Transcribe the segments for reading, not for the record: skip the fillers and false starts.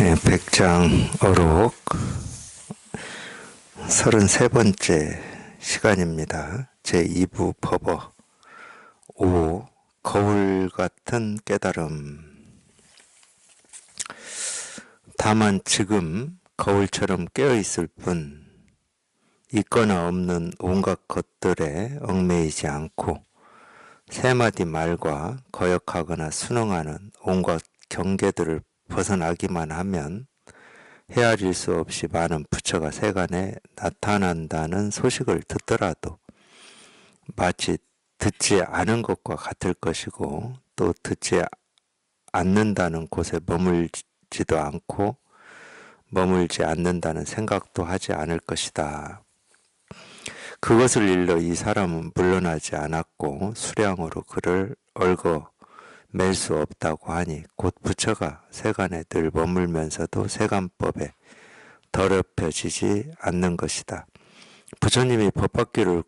백장어록 33번째 시간입니다. 제2부 법어 5. 거울 같은 깨달음. 다만 지금 거울처럼 깨어있을 뿐 있거나 없는 온갖 것들에 얽매이지 않고 세 마디 말과 거역하거나 순응하는 온갖 경계들을 벗어나기만 하면 헤아릴 수 없이 많은 부처가 세간에 나타난다는 소식을 듣더라도 마치 듣지 않은 것과 같을 것이고, 또 듣지 않는다는 곳에 머물지도 않고 머물지 않는다는 생각도 하지 않을 것이다. 그것을 일러 이 사람은 물러나지 않았고 수량으로 그를 얽어맬 수 없다고 하니 곧 부처가 세간에 늘 머물면서도 세간법에 더럽혀지지 않는 것이다. 부처님이 법밖기를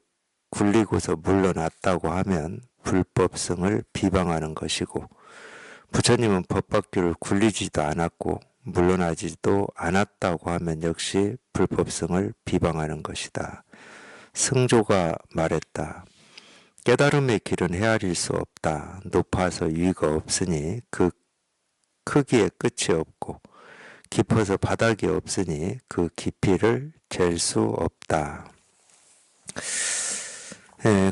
굴리고서 물러났다고 하면 불법성을 비방하는 것이고, 부처님은 법밖기를 굴리지도 않았고 물러나지도 않았다고 하면 역시 불법성을 비방하는 것이다. 승조가 말했다. 깨달음의 길은 헤아릴 수 없다. 높아서 유의가 없으니 그 크기에 끝이 없고 깊어서 바닥이 없으니 그 깊이를 잴 수 없다.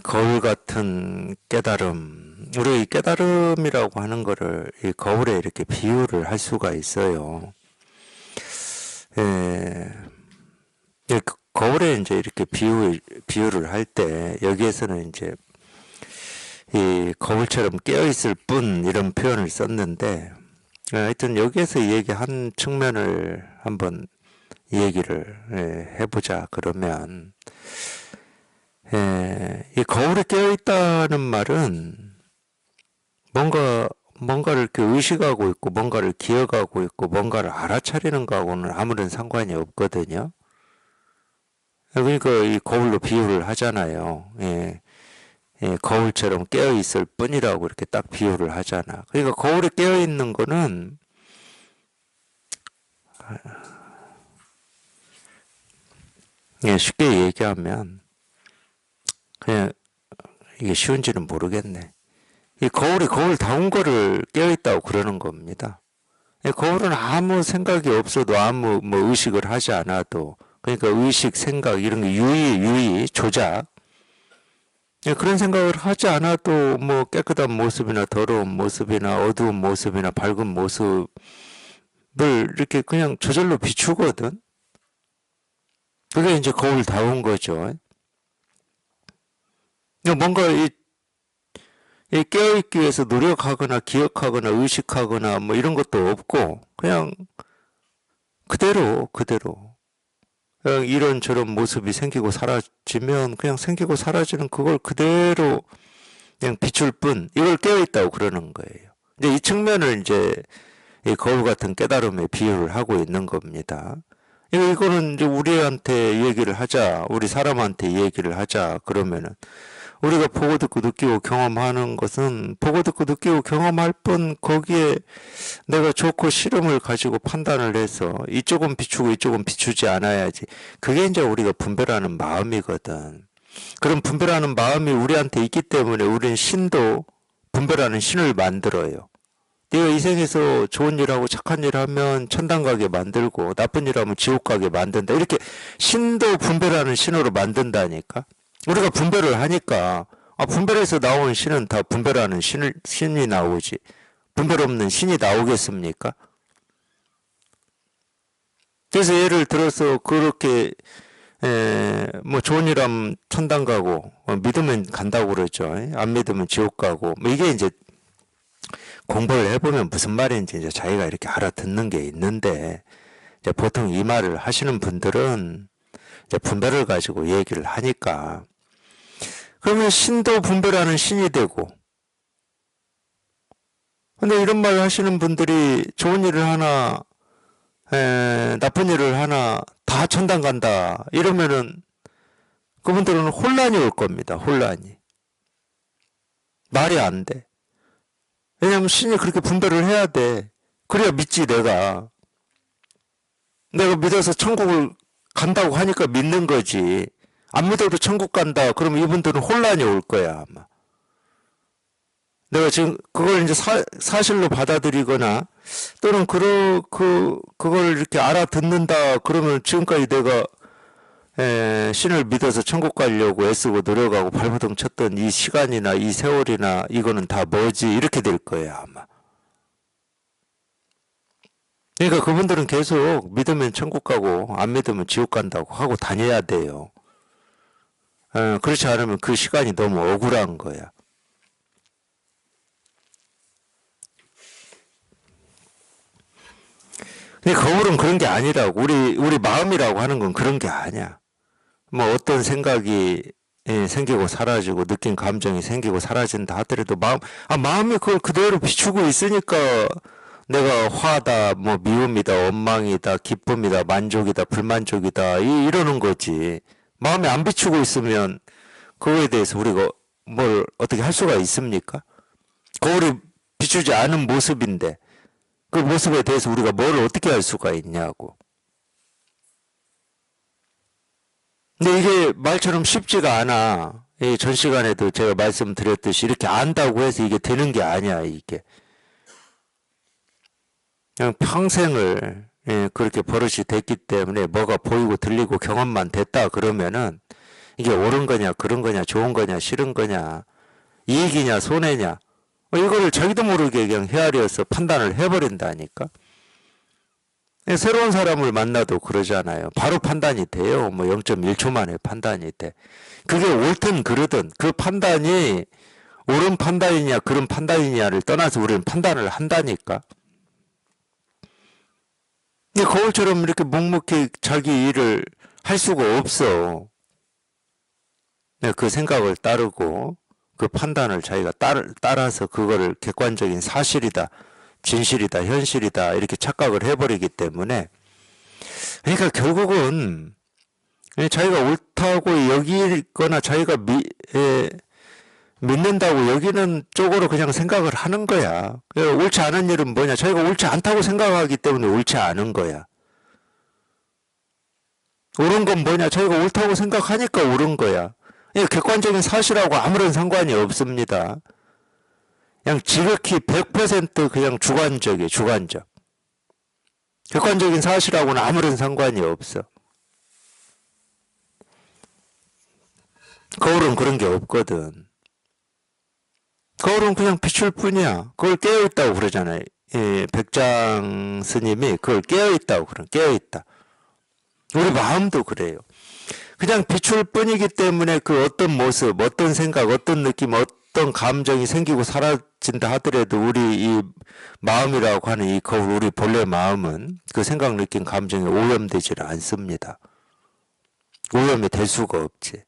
거울 같은 깨달음. 우리 이 깨달음이라고 하는 거를 이 거울에 이렇게 비유를 할 수가 있어요. 거울에 이제 이렇게 비유를 할 때 여기에서는 이제 이 거울처럼 깨어있을 뿐 이런 표현을 썼는데, 하여튼 여기에서 이 얘기 한 측면을 한번 이 얘기를 해보자. 그러면 이 거울에 깨어있다는 말은 뭔가를 이렇게 의식하고 있고 뭔가를 기억하고 있고 뭔가를 알아차리는 거하고는 아무런 상관이 없거든요. 그러니까 이 거울로 비유를 하잖아요. 거울처럼 깨어있을 뿐이라고 이렇게 딱 비유를 하잖아. 그러니까 거울에 깨어있는 거는 쉽게 얘기하면 그냥 이게 쉬운지는 모르겠네. 이 거울이 거울다운 거를 깨어있다고 그러는 겁니다. 거울은 아무 생각이 없어도 아무 의식을 하지 않아도, 그러니까 의식, 생각 이런 게 유의, 조작, 그런 생각을 하지 않아도 깨끗한 모습이나 더러운 모습이나 어두운 모습이나 밝은 모습을 이렇게 그냥 저절로 비추거든. 그게 이제 거울다운 거죠. 뭔가 이 깨어있기 위해서 노력하거나 기억하거나 의식하거나 이런 것도 없고 그냥 그대로 그냥 이런저런 모습이 생기고 사라지면 그냥 생기고 사라지는 그걸 그대로 그냥 비출 뿐, 이걸 깨어있다고 그러는 거예요. 이제 이 측면을 이제 이 거울 같은 깨달음에 비유를 하고 있는 겁니다. 이거는 이제 우리한테 얘기를 하자, 우리 사람한테 얘기를 하자 그러면은 우리가 보고 듣고 느끼고 경험하는 것은 보고 듣고 느끼고 경험할 뿐, 거기에 내가 좋고 싫음을 가지고 판단을 해서 이쪽은 비추고 이쪽은 비추지 않아야지. 그게 이제 우리가 분별하는 마음이거든. 그런 분별하는 마음이 우리한테 있기 때문에 우리는 신도 분별하는 신을 만들어요. 네가 이 생에서 좋은 일하고 착한 일 하면 천당 가게 만들고 나쁜 일 하면 지옥 가게 만든다. 이렇게 신도 분별하는 신으로 만든다니까. 우리가 분별을 하니까 분별해서 나오는 신은 다 분별하는 신이 나오지. 분별 없는 신이 나오겠습니까? 그래서 예를 들어서 그렇게 좋은 일 하면 천당 가고 믿으면 간다고 그러죠. 안 믿으면 지옥 가고 이게 이제 공부를 해보면 무슨 말인지 이제 자기가 이렇게 알아듣는 게 있는데, 이제 보통 이 말을 하시는 분들은 이제 분별을 가지고 얘기를 하니까, 그러면 신도 분별하는 신이 되고, 근데 이런 말 하시는 분들이 좋은 일을 하나 나쁜 일을 하나 다 천당 간다 이러면은 그분들은 혼란이 올 겁니다. 혼란이. 말이 안 돼. 왜냐하면 신이 그렇게 분별을 해야 돼. 그래야 믿지 내가. 내가 믿어서 천국을 간다고 하니까 믿는 거지. 안 믿어도 천국 간다. 그러면 이분들은 혼란이 올 거야, 아마. 내가 지금 그걸 이제 사실로 받아들이거나 또는 그걸 이렇게 알아듣는다. 그러면 지금까지 내가 신을 믿어서 천국 가려고 애쓰고 노력하고 발버둥 쳤던 이 시간이나 이 세월이나 이거는 다 뭐지? 이렇게 될 거예요, 아마. 그러니까 그분들은 계속 믿으면 천국 가고 안 믿으면 지옥 간다고 하고 다녀야 돼요. 그렇지 않으면 그 시간이 너무 억울한 거야. 근데 거울은 그런 게 아니라고. 우리 마음이라고 하는 건 그런 게 아니야. 뭐 어떤 생각이 생기고 사라지고 느낀 감정이 생기고 사라진다 하더라도 마음이 그걸 그대로 비추고 있으니까 내가 화다, 뭐 미움이다, 원망이다, 기쁨이다, 만족이다, 불만족이다 이러는 거지. 마음이 안 비추고 있으면 그거에 대해서 우리가 뭘 어떻게 할 수가 있습니까? 거울이 비추지 않은 모습인데 그 모습에 대해서 우리가 뭘 어떻게 할 수가 있냐고. 근데 이게 말처럼 쉽지가 않아. 전 시간에도 제가 말씀드렸듯이 이렇게 안다고 해서 이게 되는 게 아니야, 이게. 그냥 평생을 그렇게 버릇이 됐기 때문에 뭐가 보이고 들리고 경험만 됐다 그러면은 이게 옳은 거냐, 그런 거냐, 좋은 거냐, 싫은 거냐, 이익이냐, 손해냐, 이거를 자기도 모르게 그냥 헤아려서 판단을 해버린다니까. 새로운 사람을 만나도 그러잖아요. 바로 판단이 돼요. 뭐 0.1초 만에 판단이 돼. 그게 옳든 그르든 그 판단이 옳은 판단이냐 그런 판단이냐를 떠나서 우리는 판단을 한다니까. 근데 거울처럼 이렇게 묵묵히 자기 일을 할 수가 없어. 그 생각을 따르고 그 판단을 자기가 따라서 그거를 객관적인 사실이다, 진실이다, 현실이다 이렇게 착각을 해버리기 때문에 그러니까 결국은 자기가 옳다고 여기거나 자기가 믿는다고 여기는 쪽으로 그냥 생각을 하는 거야. 옳지 않은 일은 뭐냐? 자기가 옳지 않다고 생각하기 때문에 옳지 않은 거야. 옳은 건 뭐냐? 자기가 옳다고 생각하니까 옳은 거야. 객관적인 사실하고 아무런 상관이 없습니다. 그냥 지극히 100% 그냥 주관적이에요. 주관적. 객관적인 사실하고는 아무런 상관이 없어. 거울은 그런 게 없거든. 거울은 그냥 비출 뿐이야. 그걸 깨어있다고 그러잖아요. 백장 스님이 그걸 깨어있다고 그래. 깨어있다. 우리 마음도 그래요. 그냥 비출 뿐이기 때문에 그 어떤 모습, 어떤 생각, 어떤 느낌, 어떤 감정이 생기고 사라진다 하더라도 우리 이 마음이라고 하는 이 거울, 우리 본래 마음은 그 생각, 느낌, 감정에 오염되지를 않습니다. 오염이 될 수가 없지.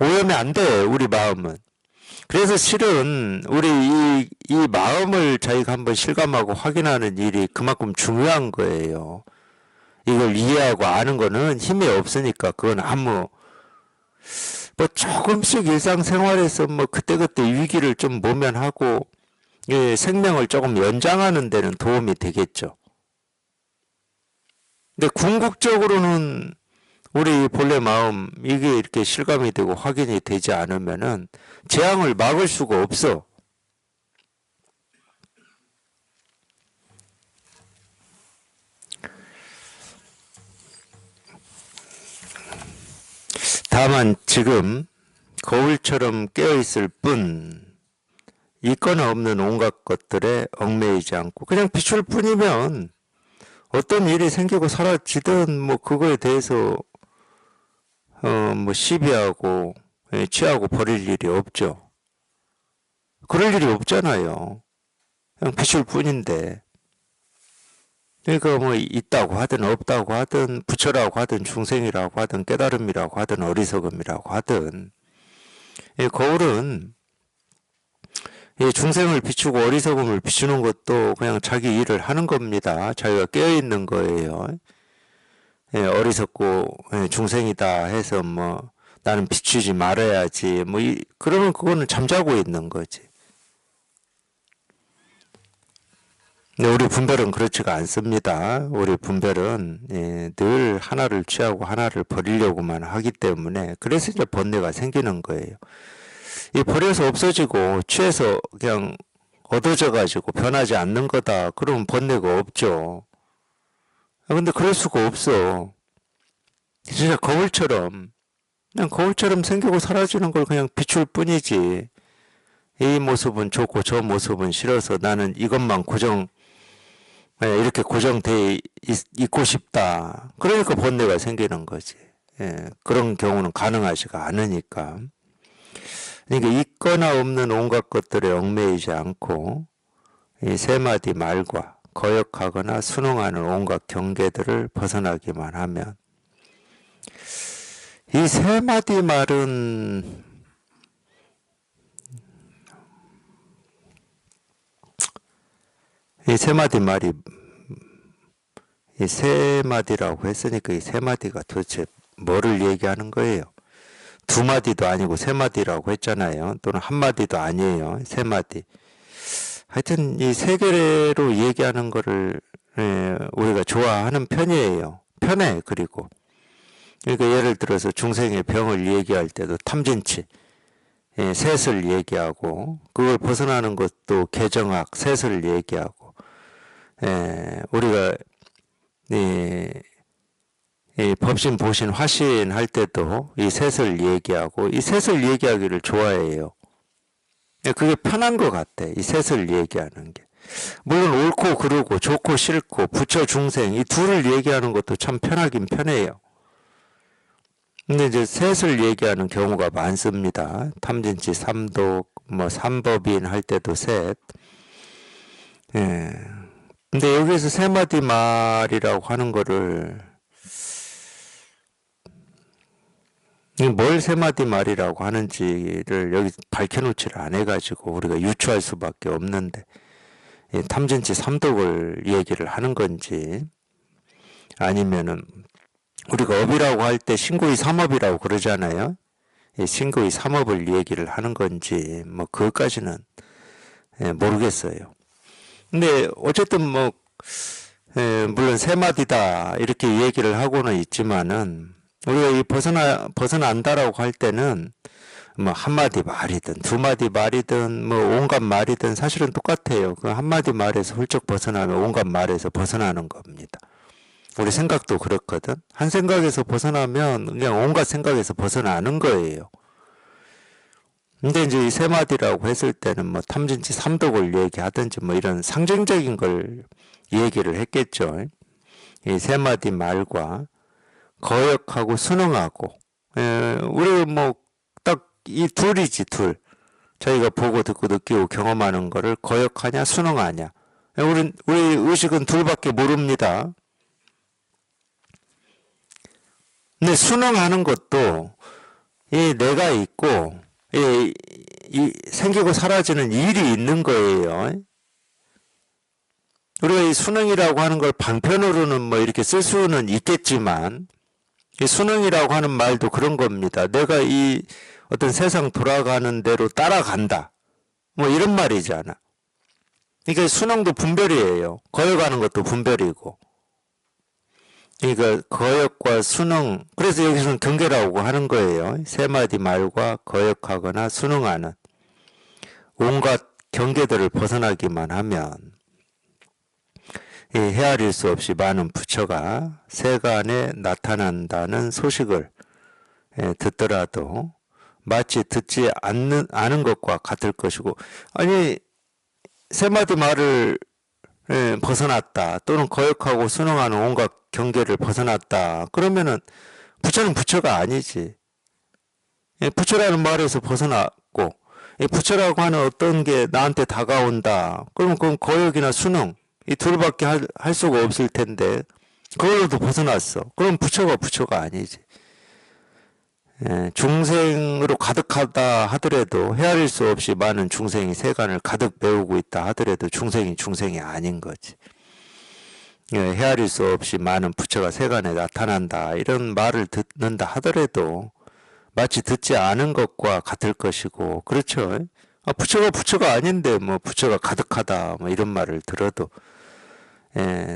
오염이 안 돼, 우리 마음은. 그래서 실은 우리 이 마음을 자기가 한번 실감하고 확인하는 일이 그만큼 중요한 거예요. 이걸 이해하고 아는 거는 힘이 없으니까 그건 아무 뭐 조금씩 일상생활에서 뭐 그때그때 위기를 좀 모면하고 생명을 조금 연장하는 데는 도움이 되겠죠. 근데 궁극적으로는 우리 본래 마음 이게 이렇게 실감이 되고 확인이 되지 않으면은 재앙을 막을 수가 없어. 다만 지금 거울처럼 깨어있을 뿐 있거나 없는 온갖 것들에 얽매이지 않고 그냥 비출 뿐이면 어떤 일이 생기고 사라지든 뭐 그거에 대해서 뭐 시비하고 취하고 버릴 일이 없죠. 그럴 일이 없잖아요. 그냥 비출 뿐인데. 그러니까 뭐 있다고 하든 없다고 하든 부처라고 하든 중생이라고 하든 깨달음이라고 하든 어리석음이라고 하든 거울은 중생을 비추고 어리석음을 비추는 것도 그냥 자기 일을 하는 겁니다. 자기가 깨어있는 거예요. 어리석고 중생이다 해서 뭐 나는 비추지 말아야지 뭐 그러면 그거는 잠자고 있는 거지. 근데 우리 분별은 그렇지가 않습니다. 우리 분별은 늘 하나를 취하고 하나를 버리려고만 하기 때문에 그래서 이제 번뇌가 생기는 거예요. 이 버려서 없어지고 취해서 그냥 얻어져 가지고 변하지 않는 거다. 그러면 번뇌가 없죠. 근데 그럴 수가 없어. 진짜 거울처럼 그냥 거울처럼 생기고 사라지는 걸 그냥 비출 뿐이지. 이 모습은 좋고 저 모습은 싫어서 나는 이것만 이렇게 고정돼 있고 싶다. 그러니까 번뇌가 생기는 거지. 그런 경우는 가능하지가 않으니까. 그러니까 있거나 없는 온갖 것들에 얽매이지 않고 이 세 마디 말과 거역하거나 순응하는 온갖 경계들을 벗어나기만 하면 이 세 마디 말은 이 세 마디 말이 이 세 마디라고 했으니까 이 세 마디가 도대체 뭐를 얘기하는 거예요? 두 마디도 아니고 세 마디라고 했잖아요. 또는 한 마디도 아니에요. 세 마디. 하여튼 이 세 개로 얘기하는 거를 우리가 좋아하는 편이에요. 편해. 그리고 그러니까 예를 들어서 중생의 병을 얘기할 때도 탐진치, 셋을 얘기하고 그걸 벗어나는 것도 개정학, 셋을 얘기하고 우리가 이 법신, 보신, 화신 할 때도 이 셋을 얘기하고 이 셋을 얘기하기를 좋아해요. 그게 편한 것 같아. 이 셋을 얘기하는 게. 물론 옳고 그르고 좋고 싫고 부처 중생 이 둘을 얘기하는 것도 참 편하긴 편해요. 근데 이제 셋을 얘기하는 경우가 많습니다. 탐진치, 삼독, 뭐 삼법인 할 때도 셋. 근데 여기서 세 마디 말이라고 하는 거를 뭘 세 마디 말이라고 하는지를 여기 밝혀놓지를 않아가지고 우리가 유추할 수밖에 없는데 탐진치 삼독을 얘기를 하는 건지 아니면은 우리가 업이라고 할 때 신고의 삼업이라고 그러잖아요. 신고의 삼업을 얘기를 하는 건지 뭐 그것까지는 모르겠어요. 근데 어쨌든 뭐 물론 세 마디다 이렇게 얘기를 하고는 있지만은 우리가 이 벗어난다라고 할 때는 뭐 한마디 말이든 두 마디 말이든 뭐 온갖 말이든 사실은 똑같아요. 그 한마디 말에서 훌쩍 벗어나면 온갖 말에서 벗어나는 겁니다. 우리 생각도 그렇거든. 한 생각에서 벗어나면 그냥 온갖 생각에서 벗어나는 거예요. 근데 이제 이 세 마디라고 했을 때는 뭐 탐진치 삼독을 얘기하든지 뭐 이런 상징적인 걸 얘기를 했겠죠. 이 세 마디 말과 거역하고 순응하고 우리 뭐 딱 이 둘이지 둘. 저희가 보고 듣고 느끼고 경험하는 거를 거역하냐 순응하냐. 우리 의식은 둘밖에 모릅니다. 근데 순응하는 것도 이 내가 있고 이 생기고 사라지는 일이 있는 거예요. 우리가 이 순응이라고 하는 걸 방편으로는 뭐 이렇게 쓸 수는 있겠지만 이 순응이라고 하는 말도 그런 겁니다. 내가 이 어떤 세상 돌아가는 대로 따라간다. 뭐 이런 말이잖아. 그러니까 순응도 분별이에요. 거역하는 것도 분별이고. 그러니까 거역과 순응, 그래서 여기서는 경계라고 하는 거예요. 세 마디 말과 거역하거나 순응하는 온갖 경계들을 벗어나기만 하면 이 헤아릴 수 없이 많은 부처가 세간에 나타난다는 소식을 듣더라도 마치 듣지 않은 것과 같을 것이고, 아니 세 마디 말을 벗어났다 또는 거역하고 순응하는 온갖 경계를 벗어났다 그러면은 부처는 부처가 아니지. 부처라는 말에서 벗어났고 부처라고 하는 어떤 게 나한테 다가온다 그러면 그건 거역이나 순응 이 둘밖에 할 수가 없을 텐데 그걸로도 벗어났어. 그럼 부처가 아니지. 중생으로 가득하다 하더라도 헤아릴 수 없이 많은 중생이 세간을 가득 메우고 있다 하더라도 중생이 아닌 거지. 헤아릴 수 없이 많은 부처가 세간에 나타난다 이런 말을 듣는다 하더라도 마치 듣지 않은 것과 같을 것이고, 그렇죠. 부처가 아닌데 뭐 부처가 가득하다 뭐 이런 말을 들어도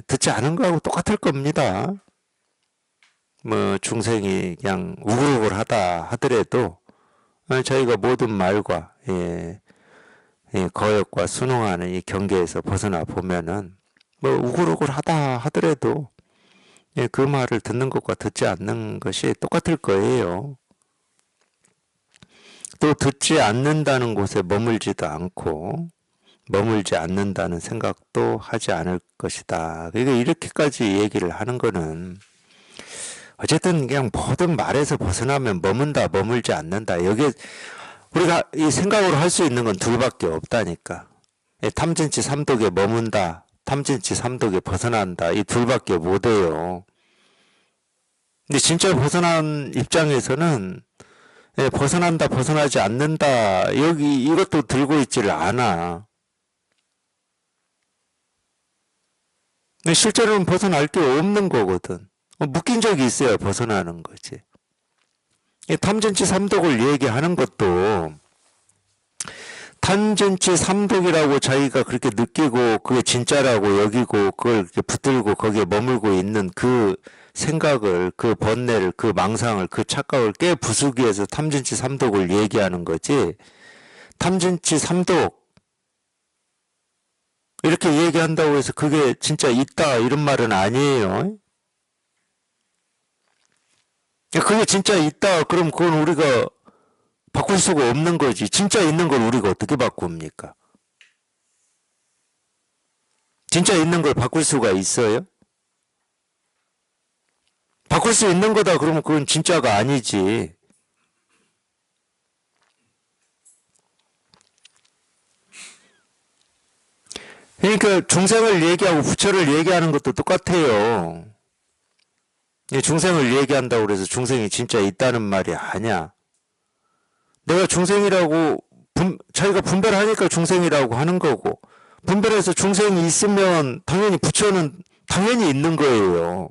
듣지 않은 거하고 똑같을 겁니다. 뭐 중생이 그냥 우글우글하다 하더라도 저희가 모든 말과 거역과 순응하는 이 경계에서 벗어나 보면은 뭐 우글우글하다 하더라도 그 말을 듣는 것과 듣지 않는 것이 똑같을 거예요. 또 듣지 않는다는 곳에 머물지도 않고 머물지 않는다는 생각도 하지 않을 것이다. 그러니까 이렇게까지 얘기를 하는 거는 어쨌든 그냥 모든 말에서 벗어나면 머문다, 머물지 않는다. 여기에 우리가 이 생각으로 할 수 있는 건 둘밖에 없다니까. 탐진치 삼독에 머문다, 탐진치 삼독에 벗어난다. 이 둘밖에 못 해요. 근데 진짜 벗어난 입장에서는 벗어난다, 벗어나지 않는다. 여기 이것도 들고 있지를 않아. 실제로는 벗어날 게 없는 거거든. 묶인 적이 있어야 벗어나는 거지. 탐진치 삼독을 얘기하는 것도 탐진치 삼독이라고 자기가 그렇게 느끼고 그게 진짜라고 여기고 그걸 이렇게 붙들고 거기에 머물고 있는 그 생각을, 그 번뇌를, 그 망상을, 그 착각을 깨 부수기 위해서 탐진치 삼독을 얘기하는 거지. 탐진치 삼독 이렇게 얘기한다고 해서 그게 진짜 있다 이런 말은 아니에요. 그게 진짜 있다 그럼 그건 우리가 바꿀 수가 없는 거지. 진짜 있는 걸 우리가 어떻게 바꿉니까? 진짜 있는 걸 바꿀 수가 있어요? 바꿀 수 있는 거다 그러면 그건 진짜가 아니지. 그러니까 중생을 얘기하고 부처를 얘기하는 것도 똑같아요. 중생을 얘기한다고 그래서 중생이 진짜 있다는 말이 아니야. 내가 중생이라고 자기가 분별하니까 중생이라고 하는 거고 분별해서 중생이 있으면 당연히 부처는 당연히 있는 거예요.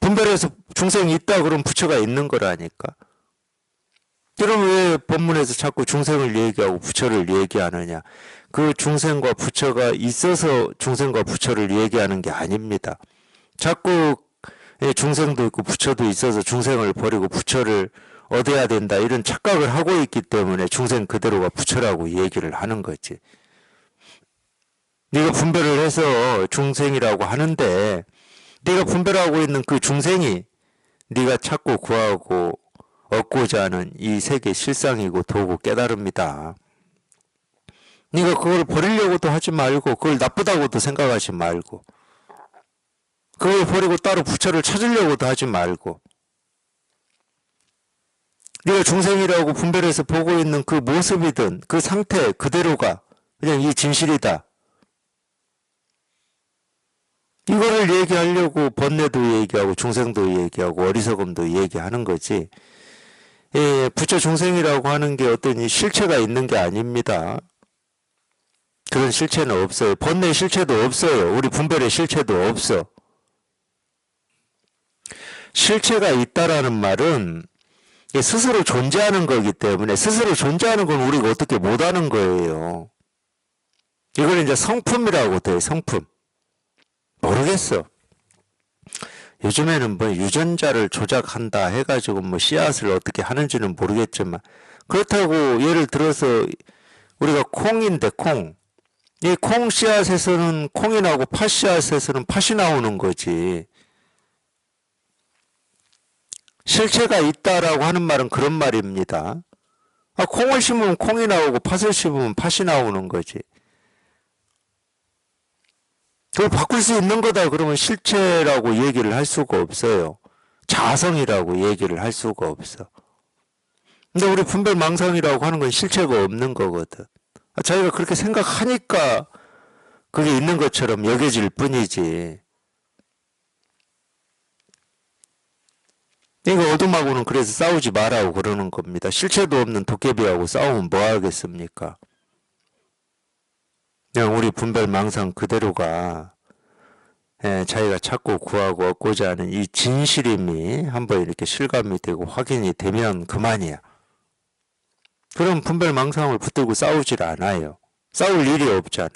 분별해서 중생이 있다 그러면 부처가 있는 거라니까. 그럼 왜 법문에서 자꾸 중생을 얘기하고 부처를 얘기하느냐. 그 중생과 부처가 있어서 중생과 부처를 얘기하는 게 아닙니다. 자꾸 중생도 있고 부처도 있어서 중생을 버리고 부처를 얻어야 된다 이런 착각을 하고 있기 때문에 중생 그대로가 부처라고 얘기를 하는 거지. 네가 분별을 해서 중생이라고 하는데 네가 분별하고 있는 그 중생이 네가 찾고 구하고 얻고자 하는 이 세계 실상이고 도고 깨달음이다. 네가 그걸 버리려고도 하지 말고 그걸 나쁘다고도 생각하지 말고 그걸 버리고 따로 부처를 찾으려고도 하지 말고 네가 중생이라고 분별해서 보고 있는 그 모습이든 그 상태 그대로가 그냥 이 진실이다. 이거를 얘기하려고 번뇌도 얘기하고 중생도 얘기하고 어리석음도 얘기하는 거지. 부처 중생이라고 하는 게 어떤 이 실체가 있는 게 아닙니다. 그런 실체는 없어요. 번뇌 실체도 없어요. 우리 분별의 실체도 없어. 실체가 있다라는 말은 스스로 존재하는 거기 때문에 스스로 존재하는 건 우리가 어떻게 못하는 거예요. 이걸 이제 성품이라고 돼. 성품. 모르겠어. 요즘에는 뭐 유전자를 조작한다 해가지고 뭐 씨앗을 어떻게 하는지는 모르겠지만 그렇다고 예를 들어서 우리가 콩인데 콩. 이 콩 씨앗에서는 콩이 나오고 팥 씨앗에서는 팥이 나오는 거지. 실체가 있다라고 하는 말은 그런 말입니다. 콩을 심으면 콩이 나오고 팥을 심으면 팥이 나오는 거지. 그걸 바꿀 수 있는 거다 그러면 실체라고 얘기를 할 수가 없어요. 자성이라고 얘기를 할 수가 없어. 근데 우리 분별망상이라고 하는 건 실체가 없는 거거든. 자기가 그렇게 생각하니까 그게 있는 것처럼 여겨질 뿐이지. 이거 어둠하고는 그래서 싸우지 말라고 그러는 겁니다. 실체도 없는 도깨비하고 싸우면 뭐 하겠습니까? 그냥 우리 분별망상 그대로가 자기가 찾고 구하고 얻고자 하는 이 진실임이 한번 이렇게 실감이 되고 확인이 되면 그만이야. 그럼 분별망상을 붙들고 싸우질 않아요. 싸울 일이 없잖아.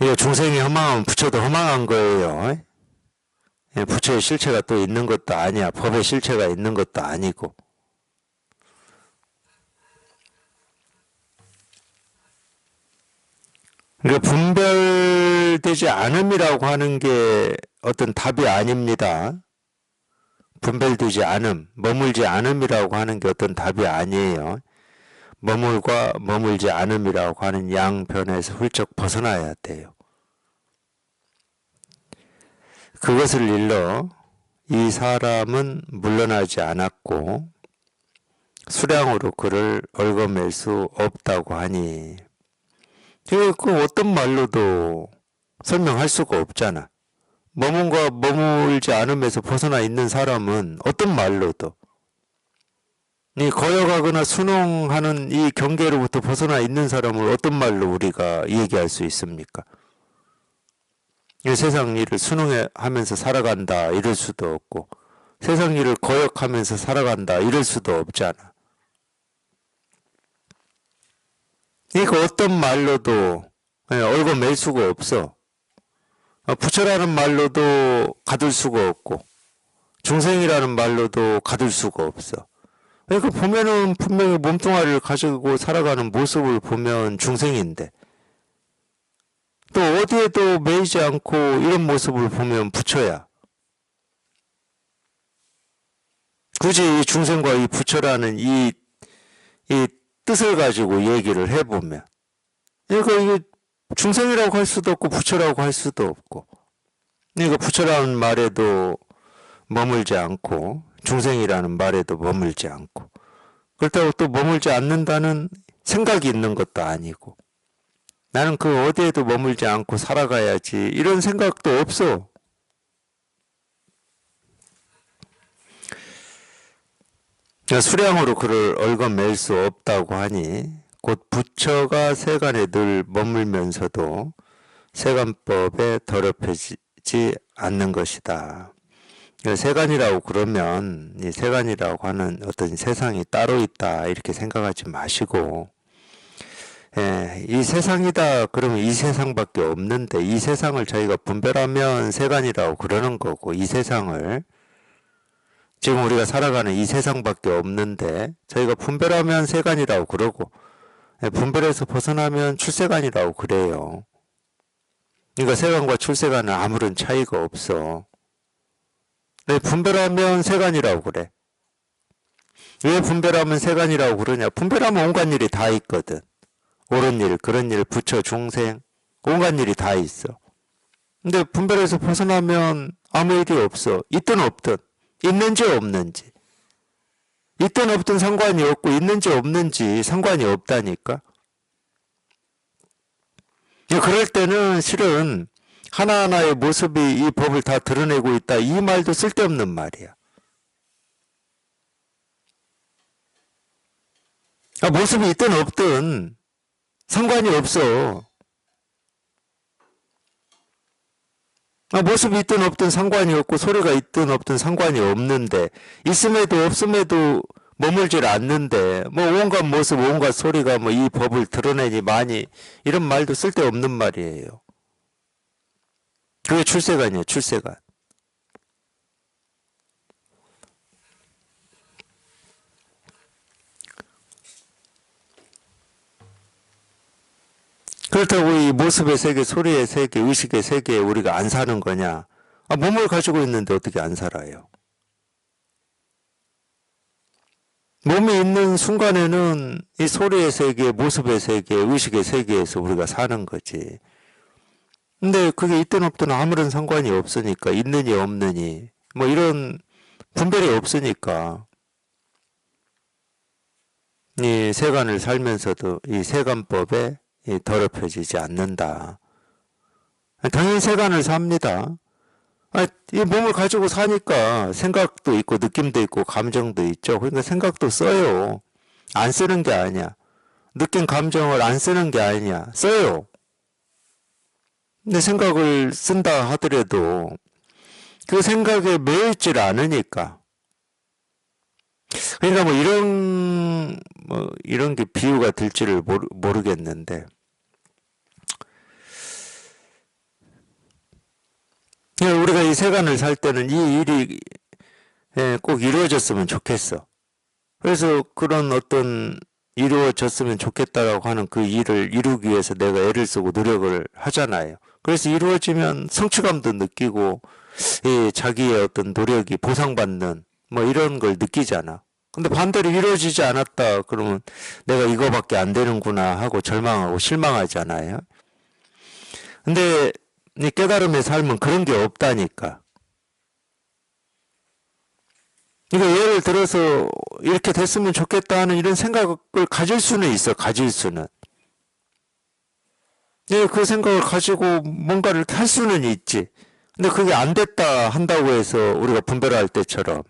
예, 중생이 허망하면 부처도 허망한 거예요. 예, 부처의 실체가 또 있는 것도 아니야. 법의 실체가 있는 것도 아니고. 그러니까 분별되지 않음이라고 하는 게 어떤 답이 아닙니다. 분별되지 않음, 머물지 않음이라고 하는 게 어떤 답이 아니에요. 머물과 머물지 않음이라고 하는 양변에서 훌쩍 벗어나야 돼요. 그것을 일러 이 사람은 물러나지 않았고 수량으로 그를 얽어맬 수 없다고 하니, 그 어떤 말로도 설명할 수가 없잖아. 머문과 머물지 않음에서 벗어나 있는 사람은 어떤 말로도, 이 거역하거나 순응하는 이 경계로부터 벗어나 있는 사람을 어떤 말로 우리가 얘기할 수 있습니까? 이 세상 일을 순응하면서 살아간다 이럴 수도 없고, 세상 일을 거역하면서 살아간다 이럴 수도 없잖아. 그러니까 어떤 말로도 얽어맬 수가 없어. 부처라는 말로도 가둘 수가 없고 중생이라는 말로도 가둘 수가 없어. 그러니까 보면은 분명히 몸뚱아리를 가지고 살아가는 모습을 보면 중생인데, 또 어디에도 매이지 않고 이런 모습을 보면 부처야. 굳이 이 중생과 이 부처라는 이 뜻을 가지고 얘기를 해보면, 그러니까 이게 중생이라고 할 수도 없고 부처라고 할 수도 없고, 그러니까 부처라는 말에도 머물지 않고 중생이라는 말에도 머물지 않고, 그렇다고 또 머물지 않는다는 생각이 있는 것도 아니고, 나는 그 어디에도 머물지 않고 살아가야지 이런 생각도 없어. 수량으로 그를 얽어맬 수 없다고 하니 곧 부처가 세간에 늘 머물면서도 세간법에 더럽혀지지 않는 것이다. 세간이라고 그러면 이 세간이라고 하는 어떤 세상이 따로 있다 이렇게 생각하지 마시고, 이 세상이다 그러면 이 세상밖에 없는데, 이 세상을 저희가 분별하면 세간이라고 그러는 거고, 이 세상을 지금 우리가 살아가는 이 세상밖에 없는데 저희가 분별하면 세간이라고 그러고, 분별해서 벗어나면 출세간이라고 그래요. 그러니까 세간과 출세간은 아무런 차이가 없어. 분별하면 세간이라고 그래. 왜 분별하면 세간이라고 그러냐? 분별하면 온갖 일이 다 있거든. 옳은 일, 그런 일, 부처, 중생, 온갖 일이 다 있어. 근데 분별해서 벗어나면 아무 일이 없어. 있든 없든, 있는지 없는지. 있든 없든 상관이 없고 있는지 없는지 상관이 없다니까. 그럴 때는 실은 하나하나의 모습이 이 법을 다 드러내고 있다, 이 말도 쓸데없는 말이야. 모습이 있든 없든 상관이 없어. 모습이 있든 없든 상관이 없고 소리가 있든 없든 상관이 없는데, 있음에도 없음에도 머물질 않는데 뭐 온갖 모습 온갖 소리가 뭐 이 법을 드러내니 많이, 이런 말도 쓸데없는 말이에요. 그게 출세간이에요. 출세간. 그렇다고 이 모습의 세계, 소리의 세계, 의식의 세계에 우리가 안 사는 거냐? 몸을 가지고 있는데 어떻게 안 살아요? 몸이 있는 순간에는 이 소리의 세계, 모습의 세계, 의식의 세계에서 우리가 사는 거지. 근데 그게 있든 없든 아무런 상관이 없으니까, 있느니 없느니 뭐 이런 분별이 없으니까 이 세간을 살면서도 이 세간법에 더럽혀지지 않는다. 당연히 세간을 삽니다. 이 몸을 가지고 사니까 생각도 있고 느낌도 있고 감정도 있죠. 그러니까 생각도 써요. 안 쓰는 게 아니야. 느낀 감정을 안 쓰는 게 아니야. 써요. 근데 생각을 쓴다 하더라도 그 생각에 매일질 않으니까. 그러니까 이런 게 비유가 될지를 모르겠는데, 우리가 이 세간을 살 때는 이 일이 꼭 이루어졌으면 좋겠어. 그래서 그런 어떤 이루어졌으면 좋겠다라고 하는 그 일을 이루기 위해서 내가 애를 쓰고 노력을 하잖아요. 그래서 이루어지면 성취감도 느끼고 자기의 어떤 노력이 보상받는 뭐 이런 걸 느끼잖아. 근데 반대로 이루어지지 않았다 그러면 내가 이거밖에 안 되는구나 하고 절망하고 실망하잖아요. 근데 이 깨달음의 삶은 그런 게 없다니까. 그러니까 예를 들어서 이렇게 됐으면 좋겠다 하는 이런 생각을 가질 수는 있어. 가질 수는. 그 생각을 가지고 뭔가를 할 수는 있지. 근데 그게 안 됐다 한다고 해서 우리가 분별할 때처럼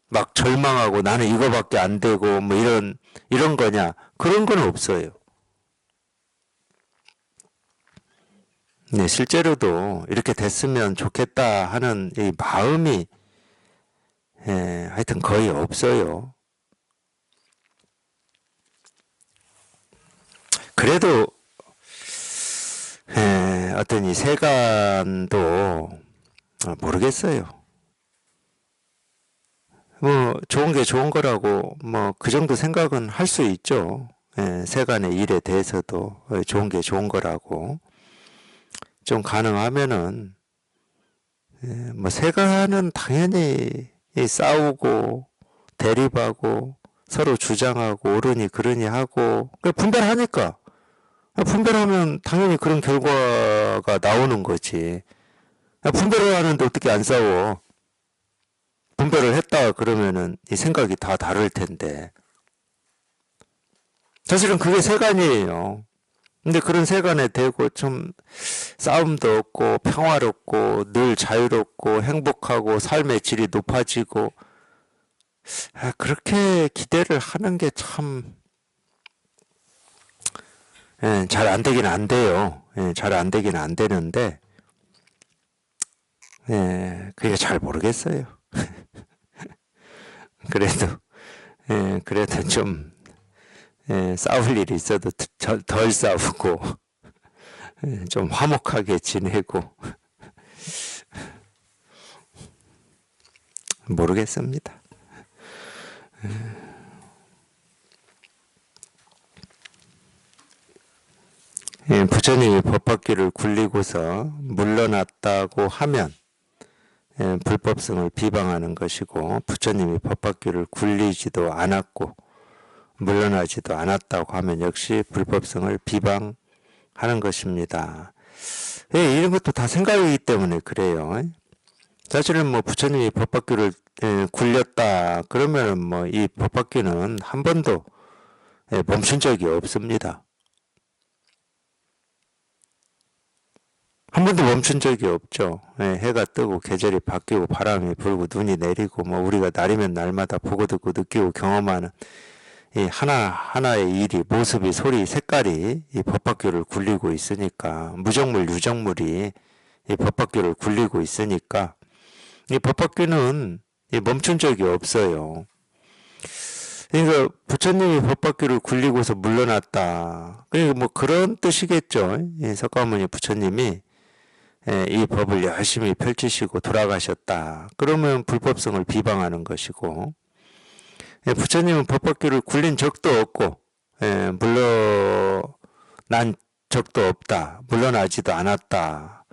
막 절망하고 나는 이거밖에 안 되고 뭐 이런 거냐. 그런 건 없어요. 네, 실제로도 이렇게 됐으면 좋겠다 하는 이 마음이 하여튼 거의 없어요. 그래도 어떤 이 세간도 모르겠어요. 뭐 좋은 게 좋은 거라고 뭐 그 정도 생각은 할 수 있죠. 세간의 일에 대해서도 좋은 게 좋은 거라고 좀 가능하면은 뭐 세간은 당연히 싸우고 대립하고 서로 주장하고 옳으니 그러니 하고 분별하니까 분별하면 당연히 그런 결과가 나오는 거지. 분별을 하는데 어떻게 안 싸워? 분별을 했다 그러면은 이 생각이 다 다를 텐데. 사실은 그게 세간이에요. 근데 그런 세간에 대고 좀 싸움도 없고 평화롭고 늘 자유롭고 행복하고 삶의 질이 높아지고 그렇게 기대를 하는 게 참 잘 안 되긴 안 돼요. 잘 안 되긴 안 되는데 그게 잘 모르겠어요. 그래도 좀 싸울 일이 있어도 덜 싸우고 좀 화목하게 지내고 모르겠습니다. 부처님이 법바퀴를 굴리고서 물러났다고 하면 불법성을 비방하는 것이고 부처님이 법바퀴를 굴리지도 않았고 물러나지도 않았다고 하면 역시 불법성을 비방하는 것입니다. 이런 것도 다 생각이기 때문에 그래요. 사실은 뭐 부처님이 법바퀴를 굴렸다 그러면 뭐 이 법바퀴는 한 번도 멈춘 적이 없습니다. 한 번도 멈춘 적이 없죠. 해가 뜨고 계절이 바뀌고 바람이 불고 눈이 내리고 뭐 우리가 날이면 날마다 보고 듣고 느끼고 경험하는 이 하나하나의 일이 모습이 소리 색깔이 이 법바퀴를 굴리고 있으니까 무정물 유정물이 이 법바퀴를 굴리고 있으니까 이 법바퀴는 멈춘 적이 없어요. 그러니까 부처님이 법바퀴를 굴리고서 물러났다. 그러니까 뭐 그런 뜻이겠죠. 석가모니 부처님이 이 법을 열심히 펼치시고 돌아가셨다. 그러면 불법성을 비방하는 것이고 부처님은 법바퀴를 굴린 적도 없고 물러난 적도 없다. 물러나지도 않았다.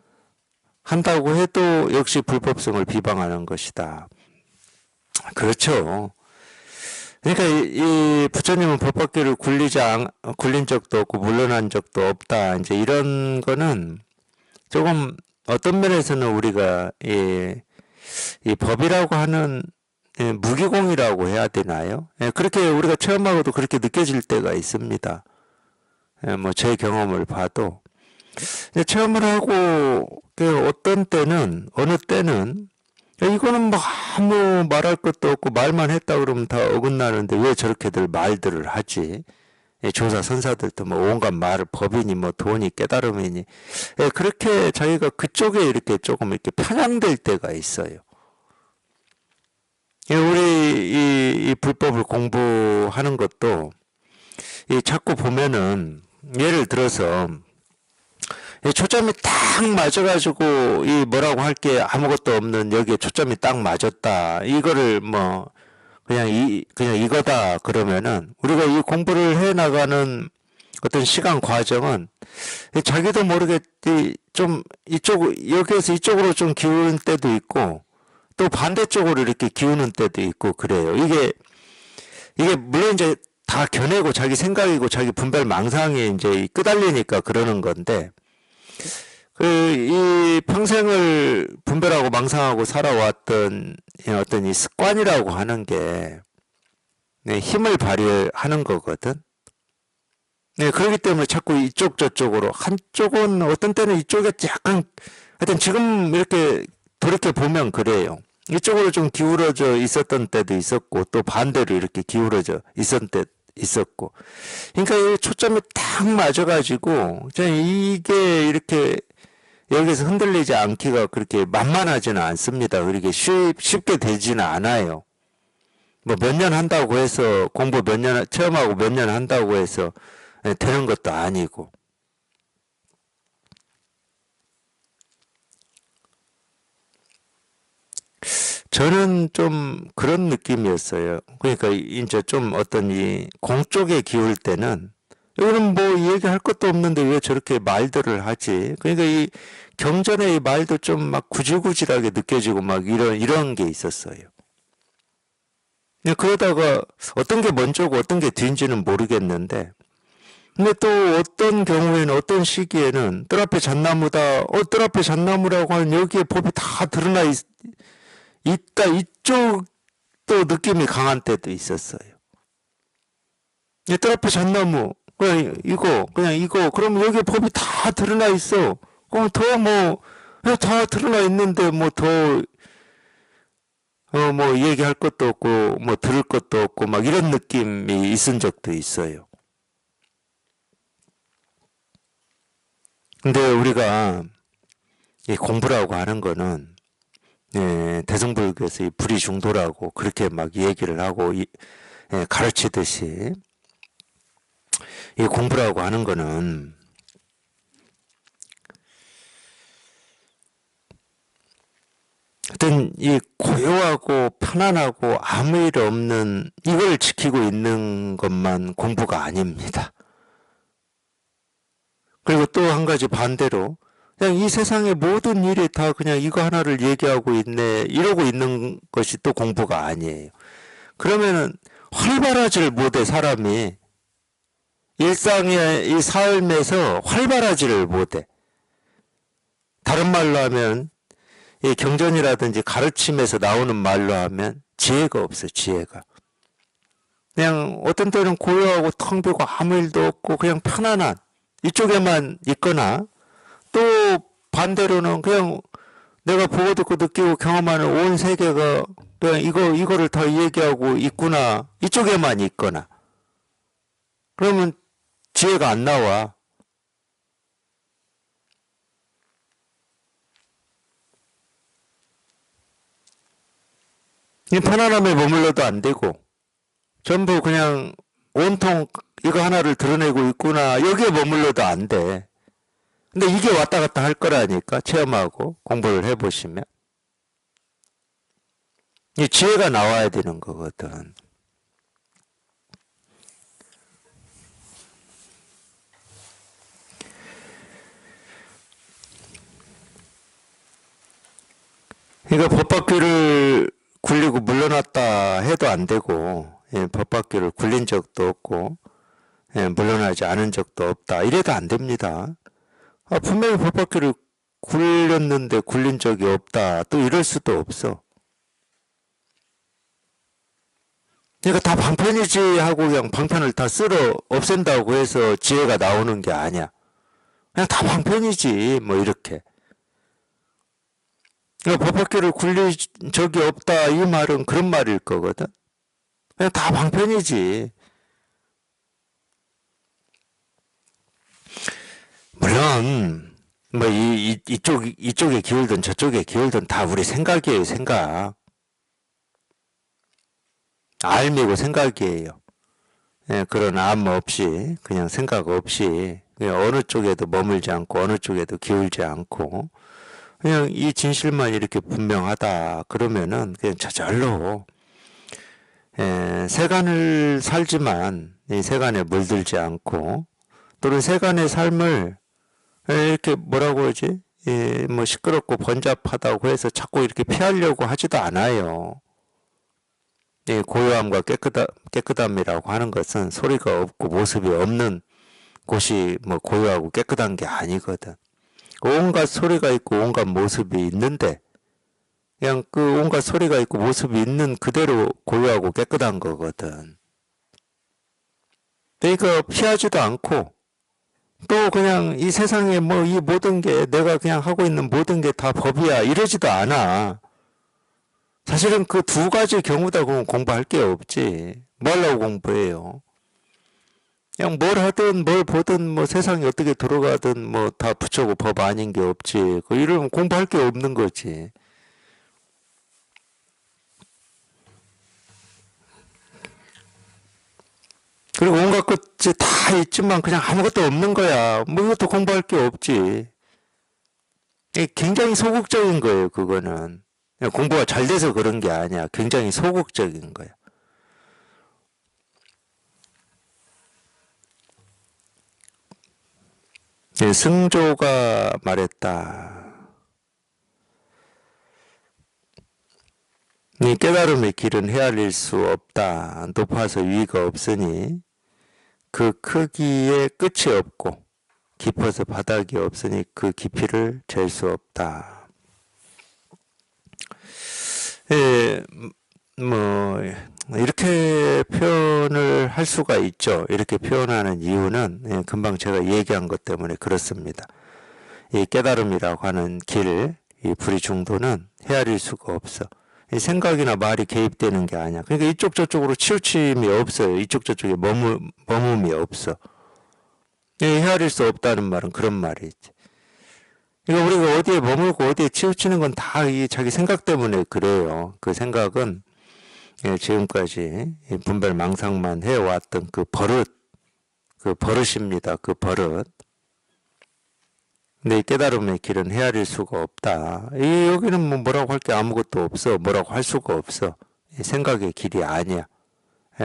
한다고 해도 역시 불법성을 비방하는 것이다. 그렇죠. 그러니까 이 부처님은 법바퀴를 굴린 적도 없고 물러난 적도 없다. 이제 이런 거는 조금 어떤 면에서는 우리가 이 법이라고 하는 무기공이라고 해야 되나요? 그렇게 우리가 체험하고도 그렇게 느껴질 때가 있습니다. 뭐 제 경험을 봐도 체험을 하고 어떤 때는 어느 때는 이거는 뭐 아무 말할 것도 없고 말만 했다 그러면 다 어긋나는데 왜 저렇게들 말들을 하지? 조사 선사들도 뭐 온갖 말을 법이니 뭐 돈이 깨달음이니 그렇게 자기가 그쪽에 이렇게 조금 이렇게 편향될 때가 있어요. 우리 이 불법을 공부하는 것도 자꾸 보면은 예를 들어서 이 초점이 딱 맞아가지고 이 뭐라고 할 게 아무것도 없는 여기에 초점이 딱 맞았다. 이거를 뭐 그냥 이거다 그러면은 우리가 이 공부를 해 나가는 어떤 시간 과정은 자기도 모르게 좀 여기에서 이쪽으로 좀 기우는 때도 있고 또 반대쪽으로 이렇게 기우는 때도 있고 그래요. 이게 물론 이제 다 겨내고 자기 생각이고 자기 분별 망상에 이제 끄달리니까 그러는 건데 이 평생을 분별하고 망상하고 살아왔던 어떤 이 습관이라고 하는 게 힘을 발휘하는 거거든. 네, 그렇기 때문에 자꾸 이쪽 저쪽으로 한쪽은 어떤 때는 이쪽에 약간 하여튼 지금 이렇게 돌이켜 보면 그래요. 이쪽으로 좀 기울어져 있었던 때도 있었고 또 반대로 이렇게 기울어져 있었던 때 있었고 그러니까 이 초점이 딱 맞아가지고 이게 이렇게 여기서 흔들리지 않기가 그렇게 만만하지는 않습니다. 그렇게 쉽게 되지는 않아요. 뭐 몇 년 한다고 해서 공부 몇 년 체험하고 몇 년 한다고 해서 되는 것도 아니고. 저는 좀 그런 느낌이었어요. 그러니까 이제 좀 어떤 이 공 쪽에 기울 때는 여기는 뭐 얘기할 것도 없는데 왜 저렇게 말들을 하지? 그러니까 이 경전의 이 말도 좀 막 구질구질하게 느껴지고 막 이런 게 있었어요. 그러다가 어떤 게 먼저고 어떤 게 뒤인지는 모르겠는데 근데 또 어떤 경우에는 어떤 시기에는 뜰 앞에 잣나무다. 뜰 앞에 잣나무라고 하는 여기에 법이 다 드러나 있다. 이쪽 또 느낌이 강한 때도 있었어요. 뜰 앞에 잣나무. 그냥 이거. 그러면 여기에 법이 다 드러나 있어. 그럼 더 뭐, 다 드러나 있는데 뭐 더, 뭐 얘기할 것도 없고, 뭐 들을 것도 없고, 막 이런 느낌이 있은 적도 있어요. 근데 우리가 이 공부라고 하는 거는 대승불교에서 이 불이중도라고 그렇게 막 얘기를 하고 가르치듯이 이 공부라고 하는 거는 어떤 이 고요하고 편안하고 아무 일 없는 이걸 지키고 있는 것만 공부가 아닙니다. 그리고 또 한 가지 반대로 그냥 이 세상의 모든 일이 다 그냥 이거 하나를 얘기하고 있네 이러고 있는 것이 또 공부가 아니에요. 그러면은 활발하지를 못해 사람이 일상의 이 삶에서 활발하지를 못해. 다른 말로 하면 이 경전이라든지 가르침에서 나오는 말로 하면 지혜가 없어 지혜가. 그냥 어떤 때는 고요하고 텅 비고 아무 일도 없고 그냥 편안한 이쪽에만 있거나 또 반대로는 그냥 내가 보고 듣고 느끼고 경험하는 온 세계가 그냥 이거를 다 얘기하고 있구나 이쪽에만 있거나 그러면 지혜가 안 나와. 이 편안함에 머물러도 안 되고 전부 그냥 온통 이거 하나를 드러내고 있구나 여기에 머물러도 안 돼. 근데 이게 왔다 갔다 할 거라니까 체험하고 공부를 해보시면 이 지혜가 나와야 되는 거거든. 그러니까 법바퀴를 굴리고 물러났다 해도 안 되고 법바퀴를 굴린 적도 없고 물러나지 않은 적도 없다 이래도 안 됩니다. 분명히 법바퀴를 굴렸는데 굴린 적이 없다 또 이럴 수도 없어. 그러니까 다 방편이지 하고 그냥 방편을 다 쓸어 없앤다고 해서 지혜가 나오는 게 아니야. 그냥 다 방편이지 뭐 이렇게. 법학교를 굴린 적이 없다 이 말은 그런 말일 거거든. 그냥 다 방편이지. 물론 뭐 이쪽에 기울든 저쪽에 기울든 다 우리 생각이에요 생각. 알미고 생각이에요. 그런 암 없이 그냥 생각 없이 그냥 어느 쪽에도 머물지 않고 어느 쪽에도 기울지 않고 그냥 이 진실만 이렇게 분명하다 그러면은 그냥 저절로 세간을 살지만 이 세간에 물들지 않고 또는 세간의 삶을 이렇게 뭐라고 하지? 뭐 시끄럽고 번잡하다고 해서 자꾸 이렇게 피하려고 하지도 않아요. 고요함과 깨끗함이라고 하는 것은 소리가 없고 모습이 없는 곳이 뭐 고요하고 깨끗한 게 아니거든. 온갖 소리가 있고 온갖 모습이 있는데 그냥 그 온갖 소리가 있고 모습이 있는 그대로 고요하고 깨끗한 거거든. 그러니까 피하지도 않고 또 그냥 이 세상에 뭐 이 모든 게 내가 그냥 하고 있는 모든 게 다 법이야 이러지도 않아. 사실은 그 두 가지 경우다 보면 공부할 게 없지. 뭐 하려고 공부해요? 그냥 뭘 하든 뭘 보든 뭐 세상이 어떻게 돌아가든 뭐 다 붙여고 법 아닌 게 없지. 이러면 공부할 게 없는 거지. 그리고 온갖 것이 다 있지만 그냥 아무것도 없는 거야. 뭐 이것도 공부할 게 없지. 이게 굉장히 소극적인 거예요, 그거는. 공부가 잘 돼서 그런 게 아니야. 굉장히 소극적인 거야. 승조가 말했다. 이 깨달음의 길은 헤아릴 수 없다. 높아서 위가 없으니 그 크기에 끝이 없고 깊어서 바닥이 없으니 그 깊이를 잴 수 없다. 뭐 이렇게 표현을 할 수가 있죠. 이렇게 표현하는 이유는 금방 제가 얘기한 것 때문에 그렇습니다. 이 깨달음이라고 하는 길, 이 불이중도는 헤아릴 수가 없어. 이 생각이나 말이 개입되는 게 아니야. 그러니까 이쪽 저쪽으로 치우침이 없어요. 이쪽 저쪽에 머뭄이 없어. 헤아릴 수 없다는 말은 그런 말이지. 그러니까 우리가 어디에 머물고 어디에 치우치는 건 다 이 자기 생각 때문에 그래요. 그 생각은 지금까지 분별망상만 해왔던 그 버릇입니다. 그 버릇. 근데 이 깨달음의 길은 헤아릴 수가 없다. 여기는 뭐 뭐라고 할 게 아무것도 없어. 뭐라고 할 수가 없어. 생각의 길이 아니야.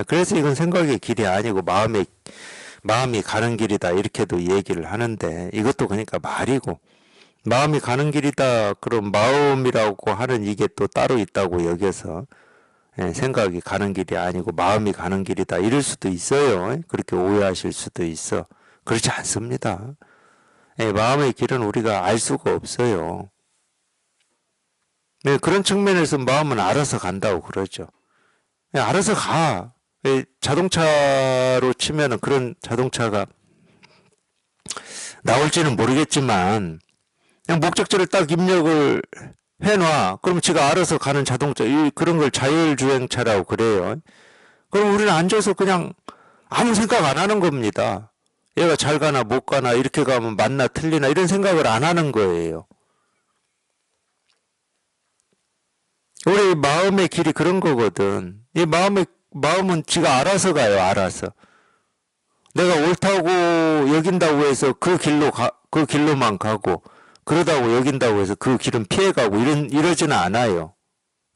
그래서 이건 생각의 길이 아니고 마음이 가는 길이다. 이렇게도 얘기를 하는데 이것도 그러니까 말이고 마음이 가는 길이다. 그럼 마음이라고 하는 이게 또 따로 있다고 여겨서 생각이 가는 길이 아니고 마음이 가는 길이다. 이럴 수도 있어요. 그렇게 오해하실 수도 있어. 그렇지 않습니다. 마음의 길은 우리가 알 수가 없어요. 그런 측면에서 마음은 알아서 간다고 그러죠. 알아서 가. 자동차로 치면은 그런 자동차가 나올지는 모르겠지만 그냥 목적지를 딱 입력을 해놔. 그럼 지가 알아서 가는 자동차, 그런 걸 자율주행차라고 그래요. 그럼 우리는 앉아서 그냥 아무 생각 안 하는 겁니다. 얘가 잘 가나 못 가나 이렇게 가면 맞나 틀리나 이런 생각을 안 하는 거예요. 우리 마음의 길이 그런 거거든. 이 마음은 지가 알아서 가요. 알아서. 내가 옳다고 여긴다고 해서 그 길로만 가고 그러다고 여긴다고 해서 그 길은 피해가고 이러지는 않아요.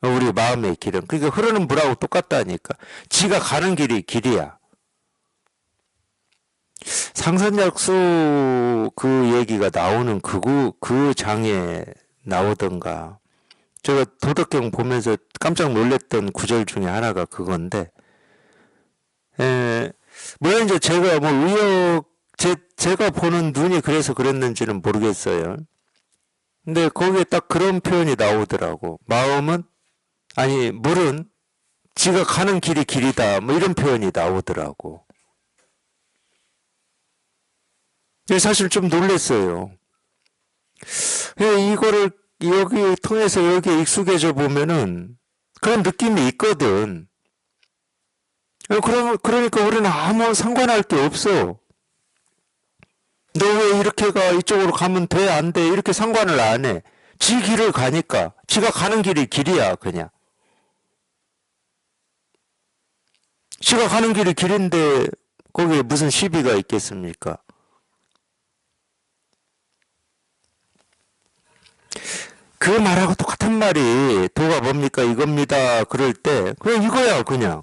우리 마음의 길은. 그러니까 흐르는 물하고 똑같다니까. 지가 가는 길이 길이야. 상선약수 그 얘기가 나오는 그 장에 나오던가. 제가 도덕경 보면서 깜짝 놀랐던 구절 중에 하나가 그건데, 물론 이제 제가 제가 보는 눈이 그래서 그랬는지는 모르겠어요. 근데 거기에 딱 그런 표현이 나오더라고. 물은 지가 가는 길이 길이다. 뭐 이런 표현이 나오더라고. 사실 좀 놀랐어요. 이거를 여기 통해서 여기에 익숙해져 보면은 그런 느낌이 있거든. 그러니까 우리는 아무 상관할 게 없어. 너 왜 이렇게 가? 이쪽으로 가면 돼? 안 돼? 이렇게 상관을 안 해. 지 길을 가니까. 지가 가는 길이 길이야, 그냥. 지가 가는 길이 길인데 거기에 무슨 시비가 있겠습니까? 그 말하고 똑같은 말이 도가 뭡니까 이겁니다. 그럴 때 그냥 이거야 그냥.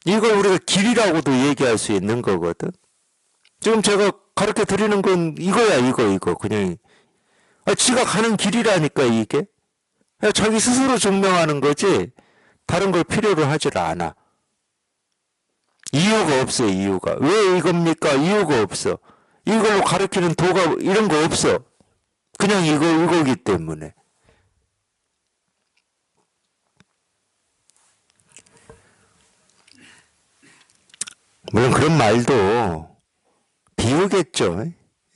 이걸 우리가 길이라고도 얘기할 수 있는 거거든. 지금 제가 가르쳐 드리는 건 이거야 이거 그냥. 지가 가는 길이라니까 이게. 그냥 자기 스스로 증명하는 거지 다른 걸 필요로 하질 않아. 이유가 없어 이유가. 왜 이겁니까? 이유가 없어. 이걸로 가르치는 도가 이런 거 없어. 그냥 이거기 때문에. 물론 그런 말도 비우겠죠.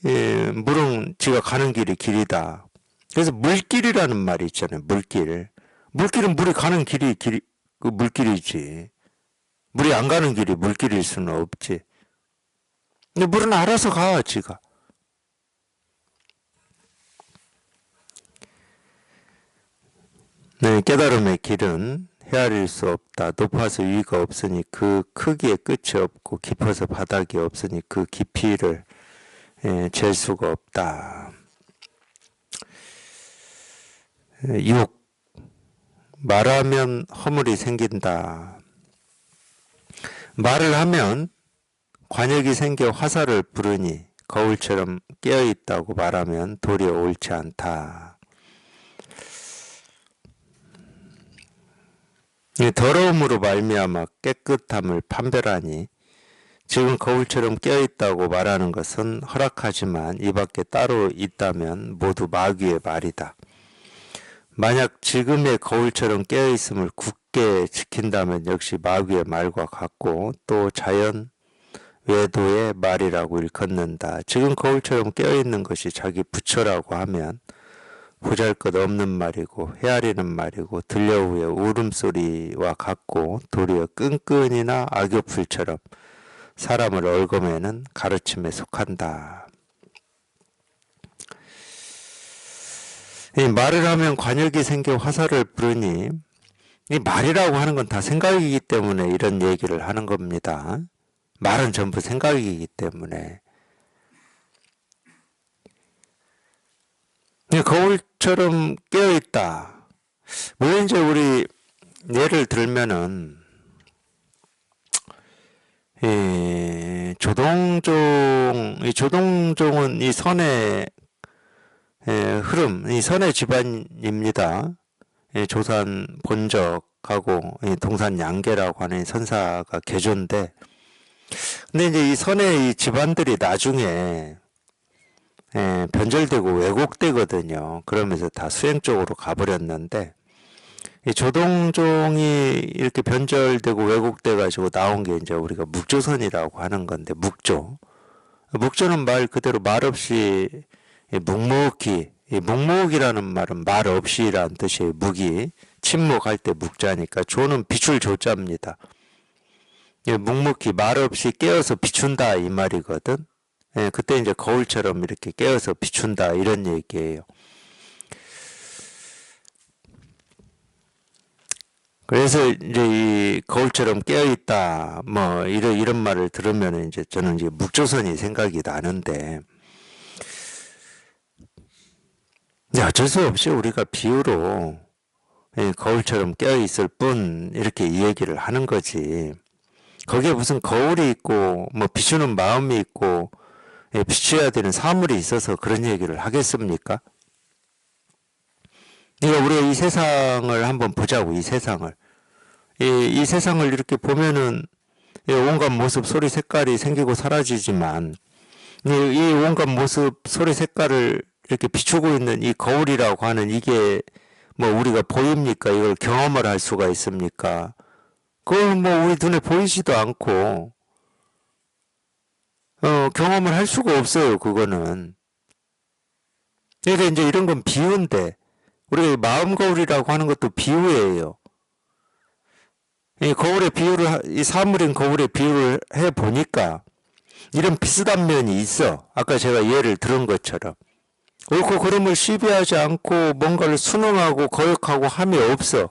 예, 물론 지가 가는 길이 길이다. 그래서 물길이라는 말이 있잖아요. 물길. 물길은 물이 가는 길이 그 물길이지. 물이 안 가는 길이 물길일 수는 없지. 근데 물은 알아서 가, 지가. 네, 깨달음의 길은 헤아릴 수 없다. 높아서 위가 없으니 그 크기에 끝이 없고 깊어서 바닥이 없으니 그 깊이를 잴 수가 없다. 6. 말하면 허물이 생긴다. 말을 하면 관역이 생겨 화살을 부르니 거울처럼 깨어있다고 말하면 도리어 옳지 않다. 더러움으로 말미암아 깨끗함을 판별하니 지금 거울처럼 깨어있다고 말하는 것은 허락하지만 이 밖에 따로 있다면 모두 마귀의 말이다. 만약 지금의 거울처럼 깨어있음을 굳게 지킨다면 역시 마귀의 말과 같고 또 자연 외도의 말이라고 일컫는다. 지금 거울처럼 깨어있는 것이 자기 부처라고 하면 보잘것없는 말이고 헤아리는 말이고 들려오의 울음소리와 같고 도리어 끈끈이나 악교풀처럼 사람을 얽어매는 가르침에 속한다. 이 말을 하면 관역이 생겨 화살을 부르니 이 말이라고 하는 건 다 생각이기 때문에 이런 얘기를 하는 겁니다. 말은 전부 생각이기 때문에. 거울처럼 깨어있다. 뭐 이제 우리 예를 들면은 조동종은 이 선의 흐름, 이 선의 집안입니다. 조산 본적하고 동산 양계라고 하는 선사가 개조인데, 근데 이제 이 선의 이 집안들이 나중에 변절되고 왜곡되거든요. 그러면서 다 수행 쪽으로 가버렸는데, 이 조동종이 이렇게 변절되고 왜곡돼 가지고 나온 게 이제 우리가 묵조선이라고 하는 건데, 묵조는 말 그대로 말 없이 묵묵히, 이 묵묵이라는 말은 말 없이라는 뜻이에요. 묵이 침묵할 때 묵자니까 조는 비출 조자입니다. 묵묵히 말 없이 깨어서 비춘다 이 말이거든. 그때 이제 거울처럼 이렇게 깨어서 비춘다 이런 얘기예요. 그래서 이제 이 거울처럼 깨어있다 뭐 이런 말을 들으면 이제 저는 이제 묵조선이 생각이 나는데, 어쩔 수 없이 우리가 비유로 거울처럼 깨어있을 뿐 이렇게 이 얘기를 하는 거지. 거기에 무슨 거울이 있고 뭐 비추는 마음이 있고 비춰야 되는 사물이 있어서 그런 얘기를 하겠습니까? 그러니까 우리가 이 세상을 한번 보자고. 이 세상을 이 세상을 이렇게 보면은 온갖 모습 소리 색깔이 생기고 사라지지만 이 온갖 모습 소리 색깔을 이렇게 비추고 있는 이 거울이라고 하는 이게 뭐 우리가 보입니까? 이걸 경험을 할 수가 있습니까? 그걸 뭐 우리 눈에 보이지도 않고 경험을 할 수가 없어요. 그거는. 그러니까 이제 이런 건 비유인데 우리가 마음 거울이라고 하는 것도 비유예요. 이 거울의 비유를 이 사물인 거울의 비유를 해 보니까 이런 비슷한 면이 있어. 아까 제가 예를 들은 것처럼. 옳고 그름을 시비하지 않고 뭔가를 순응하고 거역하고 함이 없어.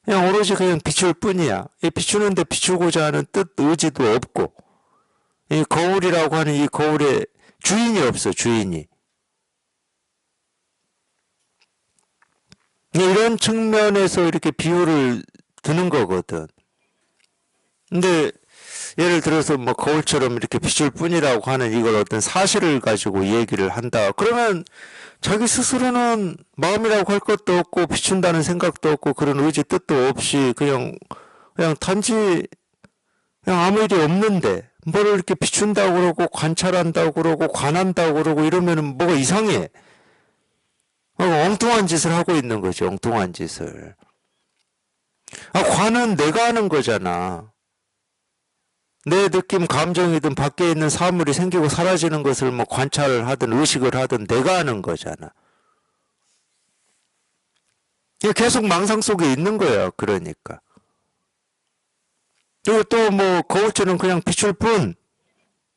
그냥 오로지 그냥 비출 뿐이야. 이 비추는데 비추고자 하는 뜻, 의지도 없고, 이 거울이라고 하는 이 거울에 주인이 없어, 주인이. 이런 측면에서 이렇게 비유를 드는 거거든. 근데 예를 들어서 뭐 거울처럼 이렇게 비출 뿐이라고 하는 이걸 어떤 사실을 가지고 얘기를 한다. 그러면 자기 스스로는 마음이라고 할 것도 없고 비춘다는 생각도 없고 그런 의지 뜻도 없이 그냥 단지 그냥 아무 일이 없는데 뭐를 이렇게 비춘다고 그러고 관찰한다고 그러고 관한다고 그러고 이러면은 뭐가 이상해. 엉뚱한 짓을 하고 있는 거지, 엉뚱한 짓을. 관은 내가 하는 거잖아. 내 느낌, 감정이든 밖에 있는 사물이 생기고 사라지는 것을 뭐 관찰을 하든 의식을 하든 내가 하는 거잖아. 계속 망상 속에 있는 거야, 그러니까. 그리고 또 뭐 거울처럼 그냥 비출 뿐,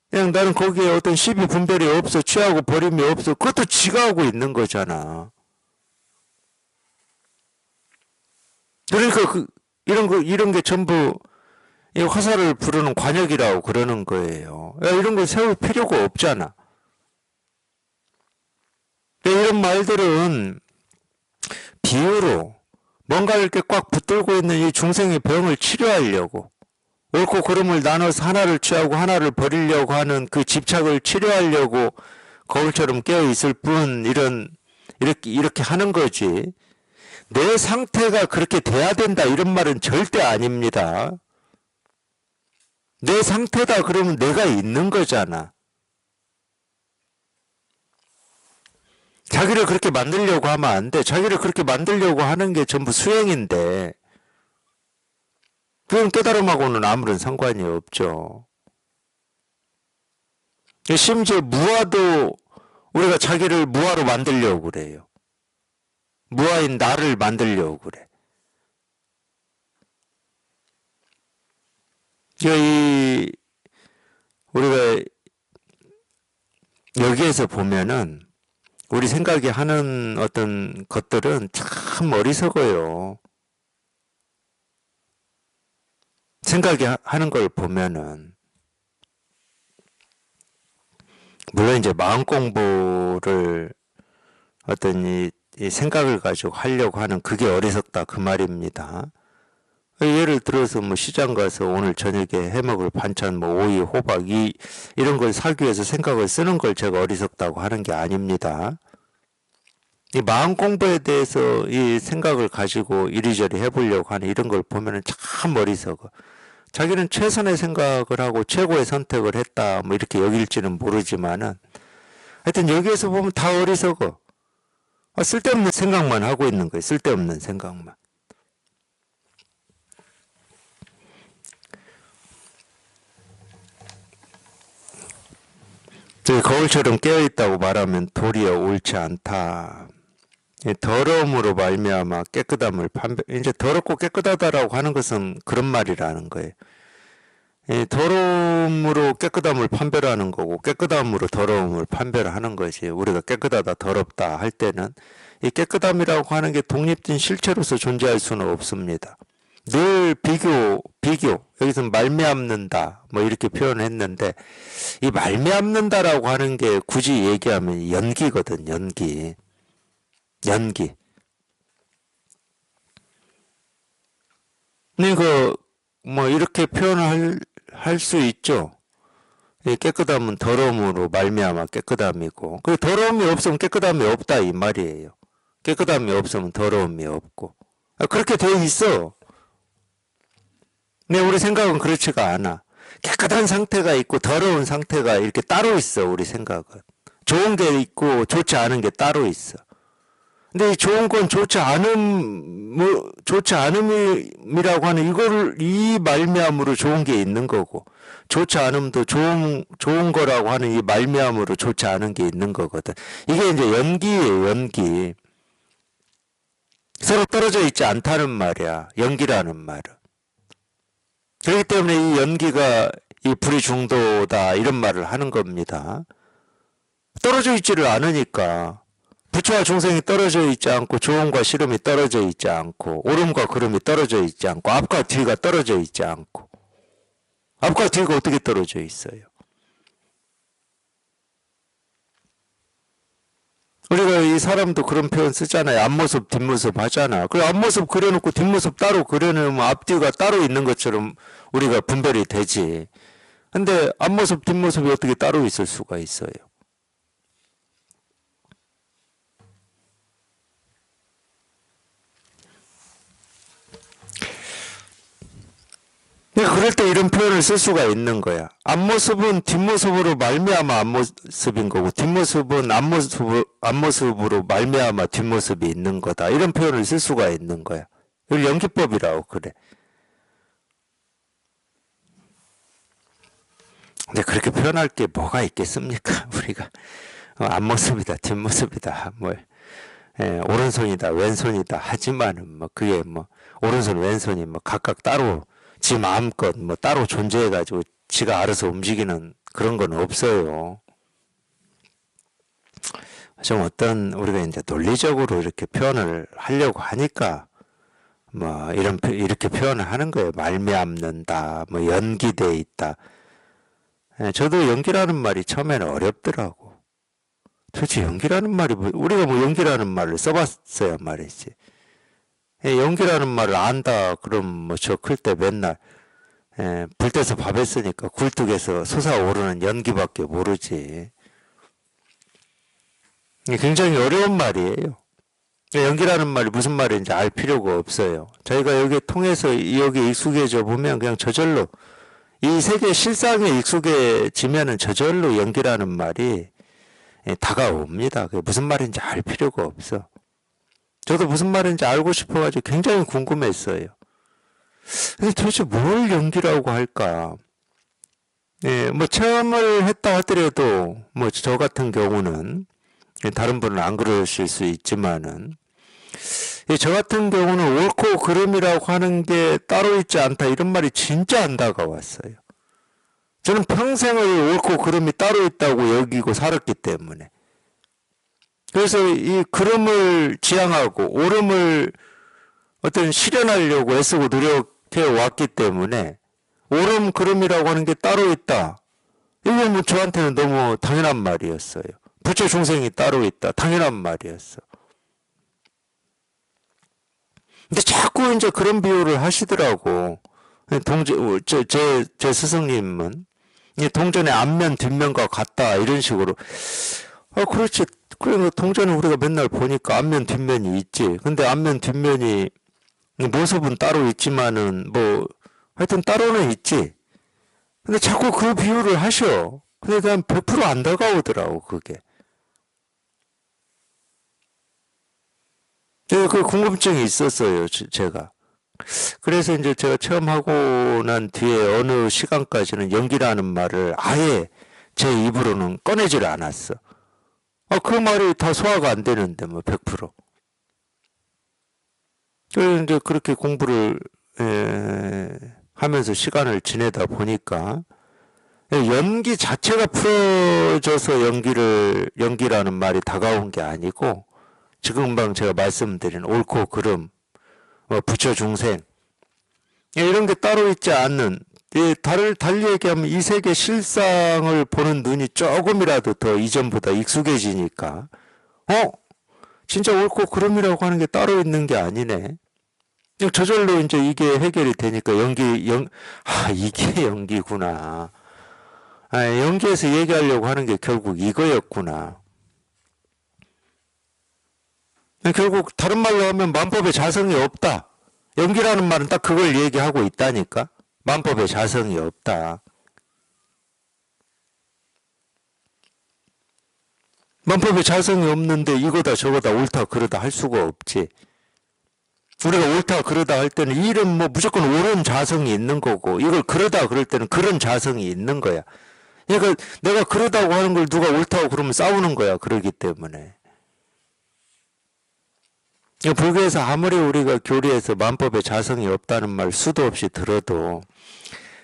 그냥 나는 거기에 어떤 시비 분별이 없어, 취하고 버림이 없어. 그것도 지가 하고 있는 거잖아. 그러니까 이런 게 전부 이 화살을 부르는 관역이라고 그러는 거예요. 이런 거 세울 필요가 없잖아. 이런 말들은 비유로 뭔가 이렇게 꽉 붙들고 있는 이 중생의 병을 치료하려고, 옳고 그름을 나눠서 하나를 취하고 하나를 버리려고 하는 그 집착을 치료하려고 거울처럼 깨어 있을 뿐, 이렇게 하는 거지. 내 상태가 그렇게 돼야 된다 이런 말은 절대 아닙니다. 내 상태다 그러면 내가 있는 거잖아. 자기를 그렇게 만들려고 하면 안 돼. 자기를 그렇게 만들려고 하는 게 전부 수행인데 그건 깨달음하고는 아무런 상관이 없죠. 심지어 무아도 우리가 자기를 무아로 만들려고 그래요. 무아인 나를 만들려고 그래. 우리가 여기에서 보면은 우리 생각이 하는 어떤 것들은 참 어리석어요. 생각이 하는 걸 보면은 물론 이제 마음 공부를 어떤 이 생각을 가지고 하려고 하는 그게 어리석다 그 말입니다. 예를 들어서 뭐 시장 가서 오늘 저녁에 해먹을 반찬 뭐 오이, 호박 이런 걸 사기 위해서 생각을 쓰는 걸 제가 어리석다고 하는 게 아닙니다. 이 마음 공부에 대해서 이 생각을 가지고 이리저리 해보려고 하는 이런 걸 보면은 참 어리석어. 자기는 최선의 생각을 하고 최고의 선택을 했다 뭐 이렇게 여길지는 모르지만은 하여튼 여기에서 보면 다 어리석어. 쓸데없는 생각만 하고 있는 거예요. 쓸데없는 생각만. 거울처럼 깨어있다고 말하면 도리어 옳지 않다. 더러움으로 말미암아 깨끗함을 이제 더럽고 깨끗하다라고 하는 것은 그런 말이라는 거예요. 더러움으로 깨끗함을 판별하는 거고 깨끗함으로 더러움을 판별하는 것이 우리가 깨끗하다 더럽다 할 때는 이 깨끗함이라고 하는 게 독립된 실체로서 존재할 수는 없습니다. 늘 비교 여기서 말미암는다 뭐 이렇게 표현했는데 이 말미암는다라고 하는 게 굳이 얘기하면 연기거든. 연기 그러니까 뭐 이렇게 표현을 할 수 있죠. 깨끗함은 더러움으로 말미암아 깨끗함이고 그 더러움이 없으면 깨끗함이 없다 이 말이에요. 깨끗함이 없으면 더러움이 없고 그렇게 돼 있어. 근데 우리 생각은 그렇지가 않아. 깨끗한 상태가 있고 더러운 상태가 이렇게 따로 있어. 우리 생각은 좋은 게 있고 좋지 않은 게 따로 있어. 근데 이 좋은 건 좋지 않음이라고 하는 이 말미암으로 좋은 게 있는 거고 좋지 않음도 좋은 거라고 하는 이 말미암으로 좋지 않은 게 있는 거거든. 이게 이제 연기예요. 연기. 서로 떨어져 있지 않다는 말이야. 연기라는 말은. 그렇기 때문에 이 연기가 이 불이 중도다 이런 말을 하는 겁니다. 떨어져 있지를 않으니까 부처와 중생이 떨어져 있지 않고 좋음과 싫음이 떨어져 있지 않고 옳음과 그름이 떨어져 있지 않고 앞과 뒤가 떨어져 있지 않고 앞과 뒤가 어떻게 떨어져 있어요? 우리가 이 사람도 그런 표현 쓰잖아요. 앞모습, 뒷모습 하잖아. 그 앞모습 그려놓고 뒷모습 따로 그려놓으면 앞뒤가 따로 있는 것처럼 우리가 분별이 되지. 근데 앞모습, 뒷모습이 어떻게 따로 있을 수가 있어요? 그럴 때 이런 표현을 쓸 수가 있는 거야. 앞모습은 뒷모습으로 말미암아 앞모습인 거고, 뒷모습은 앞모습으로 말미암아 뒷모습이 있는 거다. 이런 표현을 쓸 수가 있는 거야. 이걸 연기법이라고 그래. 근데 그렇게 표현할 게 뭐가 있겠습니까? 우리가 앞모습이다, 뒷모습이다, 뭐 오른손이다, 왼손이다 하지만은 뭐 그게 뭐 오른손, 왼손이 뭐 각각 따로 지 마음껏 뭐 따로 존재해가지고 지가 알아서 움직이는 그런 건 없어요. 좀 어떤 우리가 이제 논리적으로 이렇게 표현을 하려고 하니까 뭐 이렇게 표현을 하는 거예요. 말미암는다, 뭐 연기돼 있다. 저도 연기라는 말이 처음에는 어렵더라고. 도대체 연기라는 말이 우리가 뭐 연기라는 말을 써봤어야 말이지. 연기라는 말을 안다 그럼 뭐 저 클 때 맨날 불 때서 밥 했으니까 굴뚝에서 솟아오르는 연기밖에 모르지. 굉장히 어려운 말이에요. 연기라는 말이 무슨 말인지 알 필요가 없어요. 저희가 여기 통해서 여기 익숙해져 보면 그냥 저절로 이 세계 실상에 익숙해지면은 저절로 연기라는 말이 다가옵니다. 그게 무슨 말인지 알 필요가 없어. 저도 무슨 말인지 알고 싶어가지고 굉장히 궁금했어요. 근데 도대체 뭘 연기라고 할까? 뭐 체험을 했다 하더라도 뭐 저 같은 경우는 다른 분은 안 그러실 수 있지만은 저 같은 경우는 옳고 그름이라고 하는 게 따로 있지 않다 이런 말이 진짜 안 다가왔어요. 저는 평생을 옳고 그름이 따로 있다고 여기고 살았기 때문에 그래서 이 그름을 지향하고 옳음을 어떤 실현하려고 애쓰고 노력해 왔기 때문에 옳음 그름이라고 하는 게 따로 있다. 이건 뭐 저한테는 너무 당연한 말이었어요. 부처 중생이 따로 있다. 당연한 말이었어. 근데 자꾸 이제 그런 비유를 하시더라고. 제 스승님은 동전의 앞면 뒷면과 같다 이런 식으로. 그렇지. 그래 동전은 우리가 맨날 보니까 앞면 뒷면이 있지. 근데 앞면 뒷면이 모습은 따로 있지만은 뭐 하여튼 따로는 있지. 근데 자꾸 그 비유를 하셔. 근데 난 100%안 다가오더라고 그게. 그 궁금증이 있었어요 제가. 그래서 이제 제가 체험하고 난 뒤에 어느 시간까지는 연기라는 말을 아예 제 입으로는 꺼내질 않았어. 그 말이 다 소화가 안 되는데 뭐 100%. 그래서 이제 그렇게 공부를 하면서 시간을 지내다 보니까 연기 자체가 풀어져서 연기라는 말이 다가온 게 아니고 지금 금방 제가 말씀드린 옳고 그름, 부처 중생 이런 게 따로 있지 않는 달리 얘기하면 이 세계 실상을 보는 눈이 조금이라도 더 이전보다 익숙해지니까 진짜 옳고 그름이라고 하는 게 따로 있는 게 아니네. 저절로 이제 이게 해결이 되니까 이게 연기구나. 연기에서 얘기하려고 하는 게 결국 이거였구나. 결국 다른 말로 하면 만법의 자성이 없다. 연기라는 말은 딱 그걸 얘기하고 있다니까. 만법의 자성이 없다. 만법의 자성이 없는데 이거다 저거다 옳다 그러다 할 수가 없지. 우리가 옳다 그러다 할 때는 이 일은 뭐 무조건 옳은 자성이 있는 거고 이걸 그러다 그럴 때는 그런 자성이 있는 거야. 그러니까 내가 그러다고 하는 걸 누가 옳다고 그러면 싸우는 거야. 그러기 때문에. 불교에서 아무리 우리가 교리에서 만법의 자성이 없다는 말 수도 없이 들어도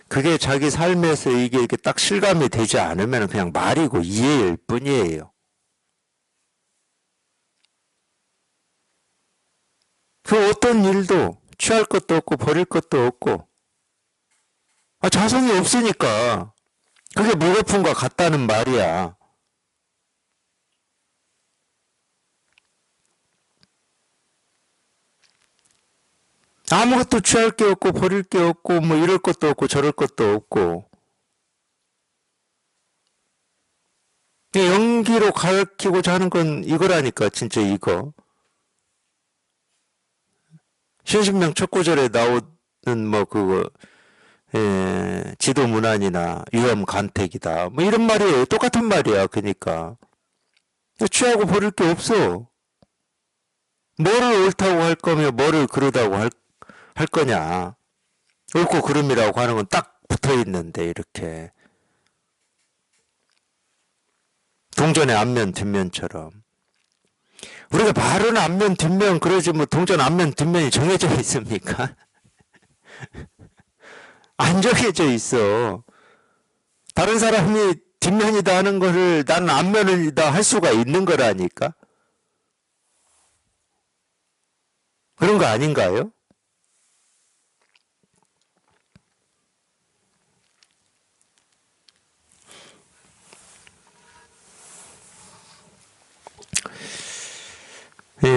그게 자기 삶에서 이게 이렇게 딱 실감이 되지 않으면 그냥 말이고 이해일 뿐이에요. 그 어떤 일도 취할 것도 없고 버릴 것도 없고 자성이 없으니까 그게 무거품과 같다는 말이야. 아무것도 취할 게 없고 버릴 게 없고 뭐 이럴 것도 없고 저럴 것도 없고 연기로 가르치고자 하는 건 이거라니까 진짜 이거. 신신명 첫 구절에 나오는 뭐 그거 지도 문안이나 위험 간택이다 뭐 이런 말이에요. 똑같은 말이야. 그러니까 취하고 버릴 게 없어. 뭐를 옳다고 할 거며 뭐를 그르다고 할 거냐. 옳고 그름이라고 하는 건 딱 붙어 있는데 이렇게 동전의 앞면 뒷면처럼 우리가 말은 앞면 뒷면 그러지 뭐 동전 앞면 뒷면이 정해져 있습니까? 안 정해져 있어. 다른 사람이 뒷면이다 하는 거를 나는 앞면이다 할 수가 있는 거라니까. 그런 거 아닌가요?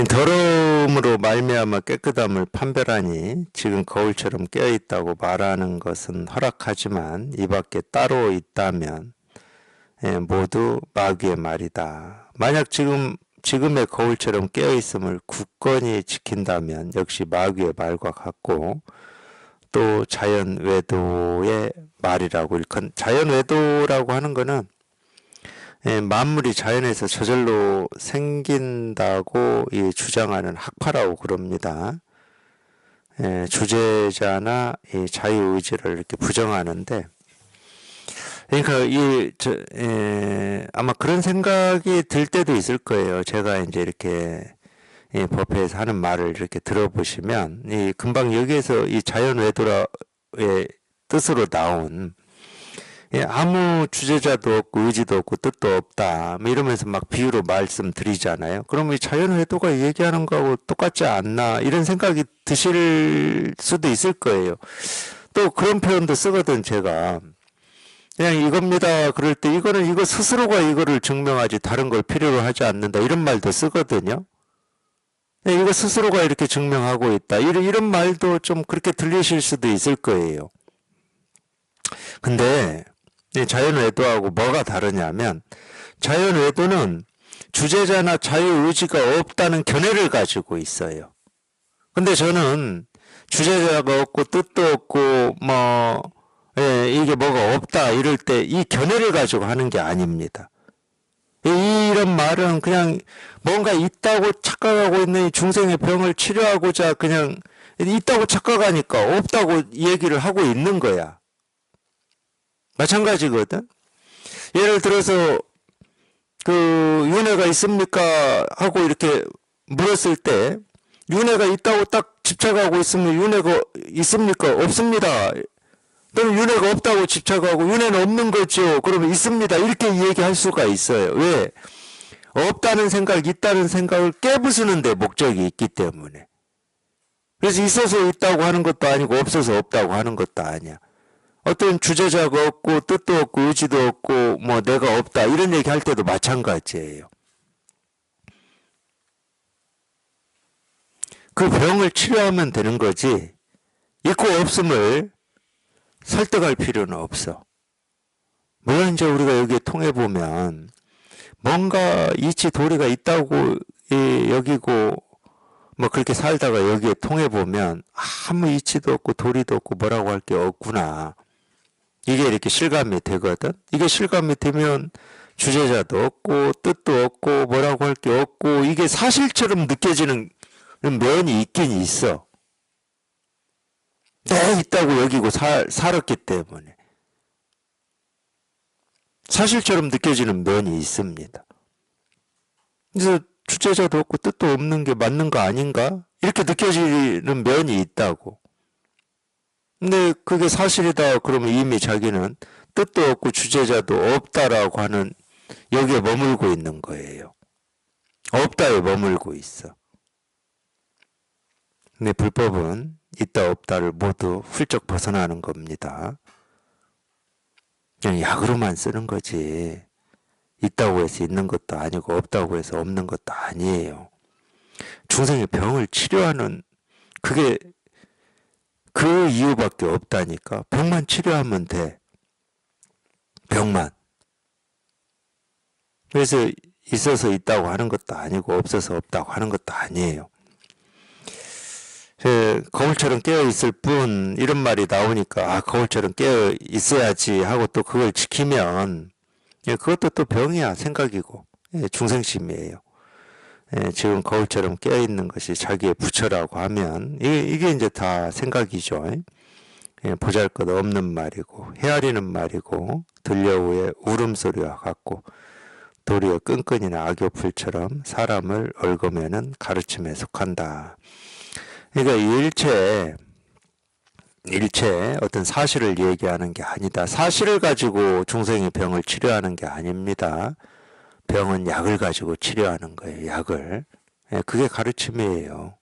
더러움으로 말미암아 깨끗함을 판별하니 지금 거울처럼 깨어있다고 말하는 것은 허락하지만 이 밖에 따로 있다면 모두 마귀의 말이다. 만약 지금의 거울처럼 깨어있음을 굳건히 지킨다면 역시 마귀의 말과 같고 또 자연 외도의 말이라고 일컫. 자연 외도라고 하는 거는 만물이 자연에서 저절로 생긴다고 주장하는 학파라고 그럽니다. 주제자나 이 자유의지를 이렇게 부정하는데, 그러니까 아마 그런 생각이 들 때도 있을 거예요. 제가 이제 이렇게 법회에서 하는 말을 이렇게 들어보시면, 금방 여기에서 이 자연 외도의 뜻으로 나온 아무 주제자도 없고 의지도 없고 뜻도 없다 뭐 이러면서 막 비유로 말씀드리잖아요. 그럼 이 자연회도가 얘기하는 거하고 똑같지 않나 이런 생각이 드실 수도 있을 거예요. 또 그런 표현도 쓰거든. 제가 그냥 이겁니다 그럴 때 이거는 이거 스스로가 이거를 증명하지 다른 걸 필요로 하지 않는다 이런 말도 쓰거든요. 이거 스스로가 이렇게 증명하고 있다 이런 말도 좀 그렇게 들리실 수도 있을 거예요. 근데 자연외도하고 뭐가 다르냐면 자연외도는 주제자나 자유의지가 없다는 견해를 가지고 있어요. 근데 저는 주제자가 없고 뜻도 없고 이게 뭐가 없다 이럴 때 이 견해를 가지고 하는 게 아닙니다. 이런 말은 그냥 뭔가 있다고 착각하고 있는 중생의 병을 치료하고자 그냥 있다고 착각하니까 없다고 얘기를 하고 있는 거야. 마찬가지거든. 예를 들어서 윤회가 있습니까? 하고 이렇게 물었을 때 윤회가 있다고 딱 집착하고 있으면 윤회가 있습니까? 없습니다. 또는 윤회가 없다고 집착하고 윤회는 없는 거죠. 그러면 있습니다. 이렇게 얘기할 수가 있어요. 왜? 없다는 생각, 있다는 생각을 깨부수는 데 목적이 있기 때문에. 그래서 있어서 있다고 하는 것도 아니고 없어서 없다고 하는 것도 아니야. 어떤 주제자가 없고 뜻도 없고 의지도 없고 뭐 내가 없다 이런 얘기 할 때도 마찬가지예요. 그 병을 치료하면 되는 거지 있고 없음을 설득할 필요는 없어. 물론 이제 우리가 여기에 통해 보면 뭔가 이치 도리가 있다고 여기고 뭐 그렇게 살다가 여기에 통해 보면 아무 이치도 없고 도리도 없고 뭐라고 할 게 없구나. 이게 이렇게 실감이 되거든. 이게 실감이 되면 주제자도 없고 뜻도 없고 뭐라고 할 게 없고 이게 사실처럼 느껴지는 면이 있긴 있어. 있다고 여기고 살았기 때문에 사실처럼 느껴지는 면이 있습니다. 그래서 주제자도 없고 뜻도 없는 게 맞는 거 아닌가? 이렇게 느껴지는 면이 있다고. 근데 그게 사실이다 그러면 이미 자기는 뜻도 없고 주제자도 없다라고 하는 여기에 머물고 있는 거예요. 없다에 머물고 있어. 근데 불법은 있다 없다를 모두 훌쩍 벗어나는 겁니다. 그냥 약으로만 쓰는 거지. 있다고 해서 있는 것도 아니고 없다고 해서 없는 것도 아니에요. 중생의 병을 치료하는 그게 그 이유밖에 없다니까. 병만 치료하면 돼. 병만. 그래서 있어서 있다고 하는 것도 아니고 없어서 없다고 하는 것도 아니에요. 거울처럼 깨어있을 뿐 이런 말이 나오니까 거울처럼 깨어있어야지 하고 또 그걸 지키면 그것도 또 병이야. 생각이고 중생심이에요. 지금 거울처럼 깨어있는 것이 자기의 부처라고 하면 이게 이제 다 생각이죠. 보잘것 없는 말이고 헤아리는 말이고 들려오의 울음소리와 같고 도리어 끈끈이나 악교풀처럼 사람을 얽으면은 가르침에 속한다. 그러니까 일체 어떤 사실을 얘기하는 게 아니다. 사실을 가지고 중생의 병을 치료하는 게 아닙니다. 병은 약을 가지고 치료하는 거예요. 약을. 그게 가르침이에요.